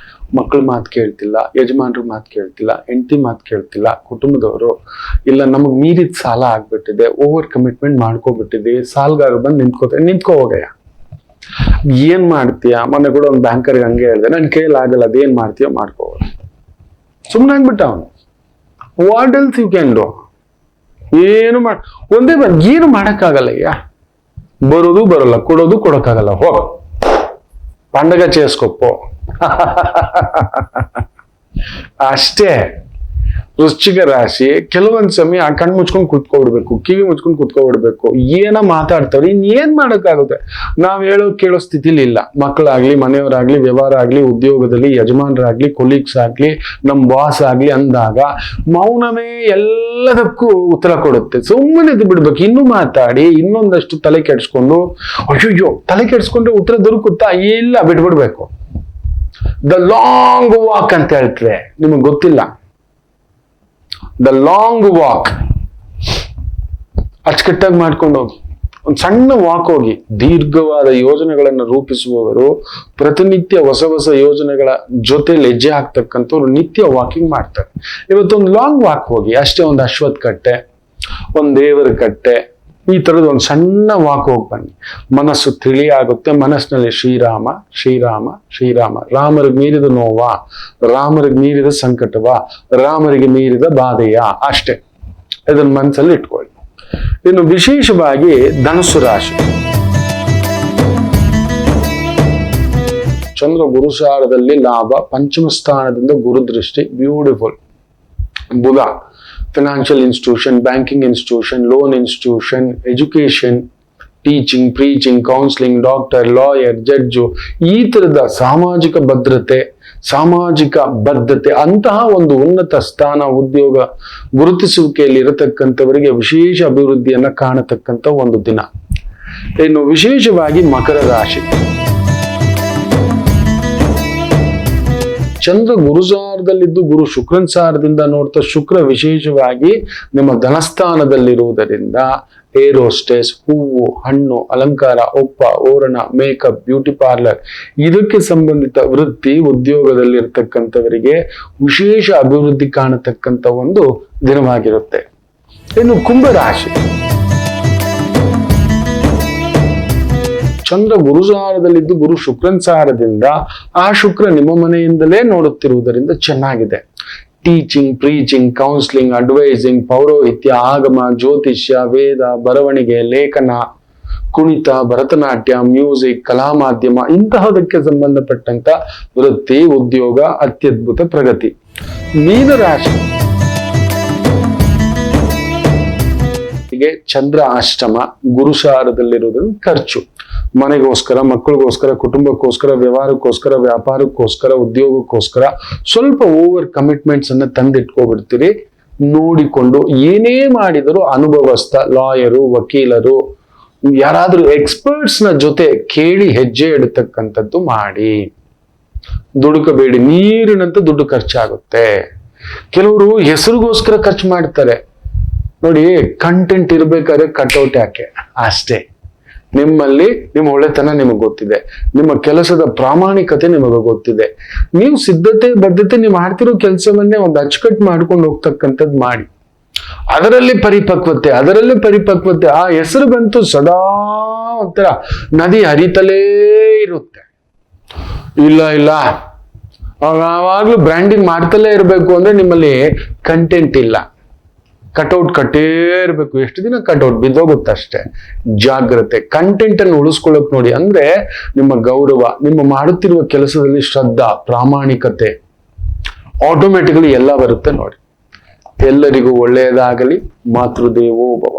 ಮಕ್ಕಳ ಮಾತು ಕೇಳ್ತಿಲ್ಲ, ಯಜಮಾನ್ರ ಮಾತು ಕೇಳ್ತಿಲ್ಲ, ಹೆಂಡತಿ ಮಾತು ಕೇಳ್ತಿಲ್ಲ, ಕುಟುಂಬದವರು ಇಲ್ಲ ನಮಗ್ ಮೀರಿದ ಸಾಲ ಆಗ್ಬಿಟ್ಟಿದೆ, ಓವರ್ ಕಮಿಟ್ಮೆಂಟ್ ಮಾಡ್ಕೋಬಿಟ್ಟಿದೆ, ಸಾಲಗಾರ ಬಂದು ನಿಂತ್ಕೋ ಹೋಗಯ್ಯ. ಏನ್ ಮಾಡ್ತೀಯ? ಮೊನ್ನೆ ಕೂಡ ಒಂದು ಬ್ಯಾಂಕರ್ಗೆ ಹಂಗೆ ಹೇಳಿದೆ, ನನ್ ಕೈಯಲ್ಲಿ ಆಗಲ್ಲ, ಅದೇನ್ ಮಾಡ್ತೀಯ ಮಾಡ್ಕೋ. ಸುಮ್ಮನೆ ಆಗ್ಬಿಟ್ಟ ಅವನು. What else you can do? ಏನು ಏನು ಮಾಡಕ್ಕಾಗಲ್ಲಯ್ಯ. ಬರೋದು ಬರಲ್ಲ, ಕೊಡೋದು ಕೊಡಕ್ಕಾಗಲ್ಲ. ಹೋಗ పండగ చేసుకో ಅಷ್ಟೇ. ವೃಶ್ಚಿಕ ರಾಶಿ ಕೆಲವೊಂದ್ ಸಮಯ ಕಣ್ ಮುಚ್ಕೊಂಡ್ ಕುತ್ಕೊಬಿಡ್ಬೇಕು, ಕಿವಿ ಮುಚ್ಕೊಂಡ್ ಕುತ್ಕೊಬಿಡ್ಬೇಕು. ಏನ ಮಾತಾಡ್ತಾವ್ರಿ, ಇನ್ನೇನ್ ಮಾಡಕ್ಕಾಗುತ್ತೆ? ನಾವ್ ಹೇಳೋ ಕೇಳೋ ಸ್ಥಿತಿಲಿ ಇಲ್ಲ. ಮಕ್ಕಳಾಗ್ಲಿ, ಮನೆಯವರಾಗ್ಲಿ, ವ್ಯವಹಾರ ಆಗ್ಲಿ, ಉದ್ಯೋಗದಲ್ಲಿ ಯಜಮಾನರಾಗ್ಲಿ, ಕೊಲೀಗ್ಸ್ ಆಗ್ಲಿ, ನಮ್ ಬಾಸ್ ಆಗ್ಲಿ ಅಂದಾಗ ಮೌನವೇ ಎಲ್ಲದಕ್ಕೂ ಉತ್ತರ ಕೊಡುತ್ತೆ. ಸುಮ್ಮನೆ ಇದು ಬಿಡ್ಬೇಕು. ಇನ್ನು ಮಾತಾಡಿ ಇನ್ನೊಂದಷ್ಟು ತಲೆ ಕೆಡ್ಸ್ಕೊಂಡು ಅಯ್ಯೋ ತಲೆ ಕೆಡ್ಸ್ಕೊಂಡ್ರೆ ಉತ್ತರ ದೊರಕುತ್ತಾ? ಇಲ್ಲ, ಬಿಟ್ಬಿಡ್ಬೇಕು. ದ ಲಾಂಗ್ ವಾಕ್ ಅಂತ ಹೇಳ್ತಾರೆ, ನಿಮಗ್ ಗೊತ್ತಿಲ್ಲ. ದ ಲಾಂಗ್ ವಾಕ್ ಅಚ್ಚುಕಟ್ಟಾಗಿ ಮಾಡ್ಕೊಂಡು ಹೋಗಿ, ಒಂದು ಸಣ್ಣ ವಾಕ್ ಹೋಗಿ. ದೀರ್ಘವಾದ ಯೋಜನೆಗಳನ್ನು ರೂಪಿಸುವವರು ಪ್ರತಿನಿತ್ಯ ಹೊಸ ಹೊಸ ಯೋಜನೆಗಳ ಜೊತೆ ಹೆಜ್ಜೆ ಹಾಕ್ತಕ್ಕಂಥವ್ರು ನಿತ್ಯ ವಾಕಿಂಗ್ ಮಾಡ್ತಾರೆ. ಇವತ್ತೊಂದು ಲಾಂಗ್ ವಾಕ್ ಹೋಗಿ, ಅಷ್ಟೇ ಒಂದು ಅಶ್ವತ್ಥ ಕಟ್ಟೆ, ಒಂದು ದೇವರ ಕಟ್ಟೆ, ಈ ತರದ ಒಂದು ಸಣ್ಣ ವಾಕ್ ಹೋಗಿ ಬನ್ನಿ. ಮನಸ್ಸು ತಿಳಿ ಆಗುತ್ತೆ. ಮನಸ್ಸಿನಲ್ಲಿ ಶ್ರೀರಾಮ ಶ್ರೀರಾಮ ಶ್ರೀರಾಮ. ರಾಮರಿಗೆ ಮೀರಿದ ನೋವಾ, ರಾಮರಿಗೆ ಮೀರಿದ ಸಂಕಟವಾ, ರಾಮರಿಗೆ ಮೀರಿದ ಬಾಧೆಯ, ಅಷ್ಟೇ. ಇದನ್ನ ಮನಸ್ಸಲ್ಲಿ ಇಟ್ಕೊಳ್ಳಿ. ಇನ್ನು ವಿಶೇಷವಾಗಿ ಧನುಸ್ಸು ರಾಶಿ. ಚಂದ್ರ ಗುರುಸಾರದಲ್ಲಿ ಲಾಭ, ಪಂಚಮ ಸ್ಥಾನದಿಂದ ಗುರುದೃಷ್ಟಿ, ಬ್ಯೂಟಿಫುಲ್. ಬುಧ financial institution, banking institution, loan institution, education, teaching, preaching, counselling, doctor, lawyer, judge, ಈ ತರದ ಸಾಮಾಜಿಕ ಬದ್ಧತೆ ಅಂತಹ ಒಂದು ಉನ್ನತ ಸ್ಥಾನ, ಉದ್ಯೋಗ, ಗುರುತಿಸುವಿಕೆಯಲ್ಲಿ ಇರತಕ್ಕಂಥವರಿಗೆ ವಿಶೇಷ ಅಭಿವೃದ್ಧಿಯನ್ನ ಕಾಣತಕ್ಕಂಥ ಒಂದು ದಿನ. ಇನ್ನು ವಿಶೇಷವಾಗಿ ಮಕರ ರಾಶಿ. ಚಂದ್ರ ಗುರುಸಾರದಲ್ಲಿದ್ದು ಗುರು ಶುಕ್ರನ್ ಸಾರದಿಂದ ನೋಡ್ತಾ, ಶುಕ್ರ ವಿಶೇಷವಾಗಿ ನಿಮ್ಮ ಧನಸ್ಥಾನದಲ್ಲಿರುವುದರಿಂದ ಏರೋಸ್ಟೇಸ್, ಹೂವು, ಹಣ್ಣು, ಅಲಂಕಾರ, ಒಪ್ಪ, ಓರಣ, ಮೇಕಪ್, ಬ್ಯೂಟಿ ಪಾರ್ಲರ್, ಇದಕ್ಕೆ ಸಂಬಂಧಿತ ವೃತ್ತಿ ಉದ್ಯೋಗದಲ್ಲಿರ್ತಕ್ಕಂಥವರಿಗೆ ವಿಶೇಷ ಅಭಿವೃದ್ಧಿ ಕಾಣತಕ್ಕಂಥ ಒಂದು ದಿನವಾಗಿರುತ್ತೆ. ಇನ್ನು ಕುಂಭರಾಶಿ. ಚಂದ್ರ ಗುರುಸಾರದಲ್ಲಿದ್ದು ಗುರು ಶುಕ್ರನ್ ಸಾರದಿಂದ, ಆ ಶುಕ್ರ ನಿಮ್ಮ ಮನೆಯಿಂದಲೇ ನೋಡುತ್ತಿರುವುದರಿಂದ ಚೆನ್ನಾಗಿದೆ. ಟೀಚಿಂಗ್, ಪ್ರೀಚಿಂಗ್, ಕೌನ್ಸಿಲಿಂಗ್, ಅಡ್ವೈಸಿಂಗ್, ಪೌರೋಹಿತ್ಯ, ಆಗಮ, ಜ್ಯೋತಿಷ್ಯ, ವೇದ, ಬರವಣಿಗೆ, ಲೇಖನ, ಕುಣಿತ, ಭರತನಾಟ್ಯ, ಮ್ಯೂಸಿಕ್, ಕಲಾ ಮಾಧ್ಯಮ, ಇಂತಹದಕ್ಕೆ ಸಂಬಂಧಪಟ್ಟಂತ ವೃತ್ತಿ, ಉದ್ಯೋಗ, ಅತ್ಯದ್ಭುತ ಪ್ರಗತಿ. ಮೀನರಾಶಿ. ಚಂದ್ರ ಅಷ್ಟಮ ಗುರುಸಾರದಲ್ಲಿರುವುದನ್ನು ಖರ್ಚು, ಮನೆಗೋಸ್ಕರ, ಮಕ್ಕಳಿಗೋಸ್ಕರ, ಕುಟುಂಬಕ್ಕೋಸ್ಕರ, ವ್ಯವಹಾರಕ್ಕೋಸ್ಕರ, ವ್ಯಾಪಾರಕ್ಕೋಸ್ಕರ, ಉದ್ಯೋಗಕ್ಕೋಸ್ಕರ ಸ್ವಲ್ಪ ಓವರ್ ಕಮಿಟ್ಮೆಂಟ್ಸ್ ಅನ್ನ ತಂದಿಟ್ಕೊಬಿಡ್ತೀರಿ. ನೋಡಿಕೊಂಡು ಏನೇ ಮಾಡಿದರೂ ಅನುಭವಸ್ಥ ಲಾಯರು, ವಕೀಲರು, ಯಾರಾದ್ರೂ ಎಕ್ಸ್ಪರ್ಟ್ಸ್ ನ ಜೊತೆ ಕೇಳಿ ಹೆಜ್ಜೆ ಇಡತಕ್ಕಂಥದ್ದು ಮಾಡಿ. ದುಡುಕಬೇಡಿ, ನೀರಿನಂತ ದುಡ್ಡು ಖರ್ಚಾಗುತ್ತೆ. ಕೆಲವರು ಹೆಸರಿಗೋಸ್ಕರ ಖರ್ಚು ಮಾಡ್ತಾರೆ ನೋಡಿ. ಕಂಟೆಂಟ್ ಇರ್ಬೇಕಾದ್ರೆ ಕಟ್ಔಟ್ ಯಾಕೆ? ಅಷ್ಟೇ. ನಿಮ್ಮಲ್ಲಿ ನಿಮ್ಮ ಒಳ್ಳೆತನ ನಿಮಗೆ ಗೊತ್ತಿದೆ, ನಿಮ್ಮ ಕೆಲಸದ ಪ್ರಾಮಾಣಿಕತೆ ನಿಮಗೆ ಗೊತ್ತಿದೆ. ನೀವು ಸಿದ್ಧತೆ ಬದ್ಧತೆ ನೀವು ಮಾಡ್ತಿರೋ ಕೆಲಸವನ್ನೇ ಒಂದು ಅಚ್ಚುಕಟ್ಟು ಮಾಡ್ಕೊಂಡು ಹೋಗ್ತಕ್ಕಂಥದ್ದು ಮಾಡಿ. ಅದರಲ್ಲಿ ಪರಿಪಕ್ವತೆ, ಆ ಹೆಸರು ಬಂತು ಸದಾ ಒಂಥರ ನದಿ ಹರಿತಲೇ ಇರುತ್ತೆ. ಇಲ್ಲ ಯಾವಾಗ್ಲೂ ಬ್ರ್ಯಾಂಡಿಂಗ್ ಮಾಡ್ತಲೇ ಇರಬೇಕು ಅಂದ್ರೆ ನಿಮ್ಮಲ್ಲಿ ಕಂಟೆಂಟ್ ಇಲ್ಲ. ಕಟ್ಔಟ್ ಕಟ್ಟೇ ಇರಬೇಕು. ಎಷ್ಟು ದಿನ ಕಟ್ಔಟ್ ಬಿದ್ದೋಗುತ್ತಷ್ಟೇ. ಜಾಗ್ರತೆ. ಕಂಟೆಂಟ್ ಅನ್ನು ಉಳಿಸ್ಕೊಳ್ಳೋಕ್ ನೋಡಿ. ಅಂದ್ರೆ ನಿಮ್ಮ ಗೌರವ, ನಿಮ್ಮ ಮಾಡುತ್ತಿರುವ ಕೆಲಸದಲ್ಲಿ ಶ್ರದ್ಧಾ, ಪ್ರಾಮಾಣಿಕತೆ ಆಟೋಮ್ಯಾಟಿಕಲಿ ಎಲ್ಲ ಬರುತ್ತೆ ನೋಡಿ. ಎಲ್ಲರಿಗೂ ಒಳ್ಳೆಯದಾಗಲಿ. ಮಾತೃದೇವೋ ಭವ.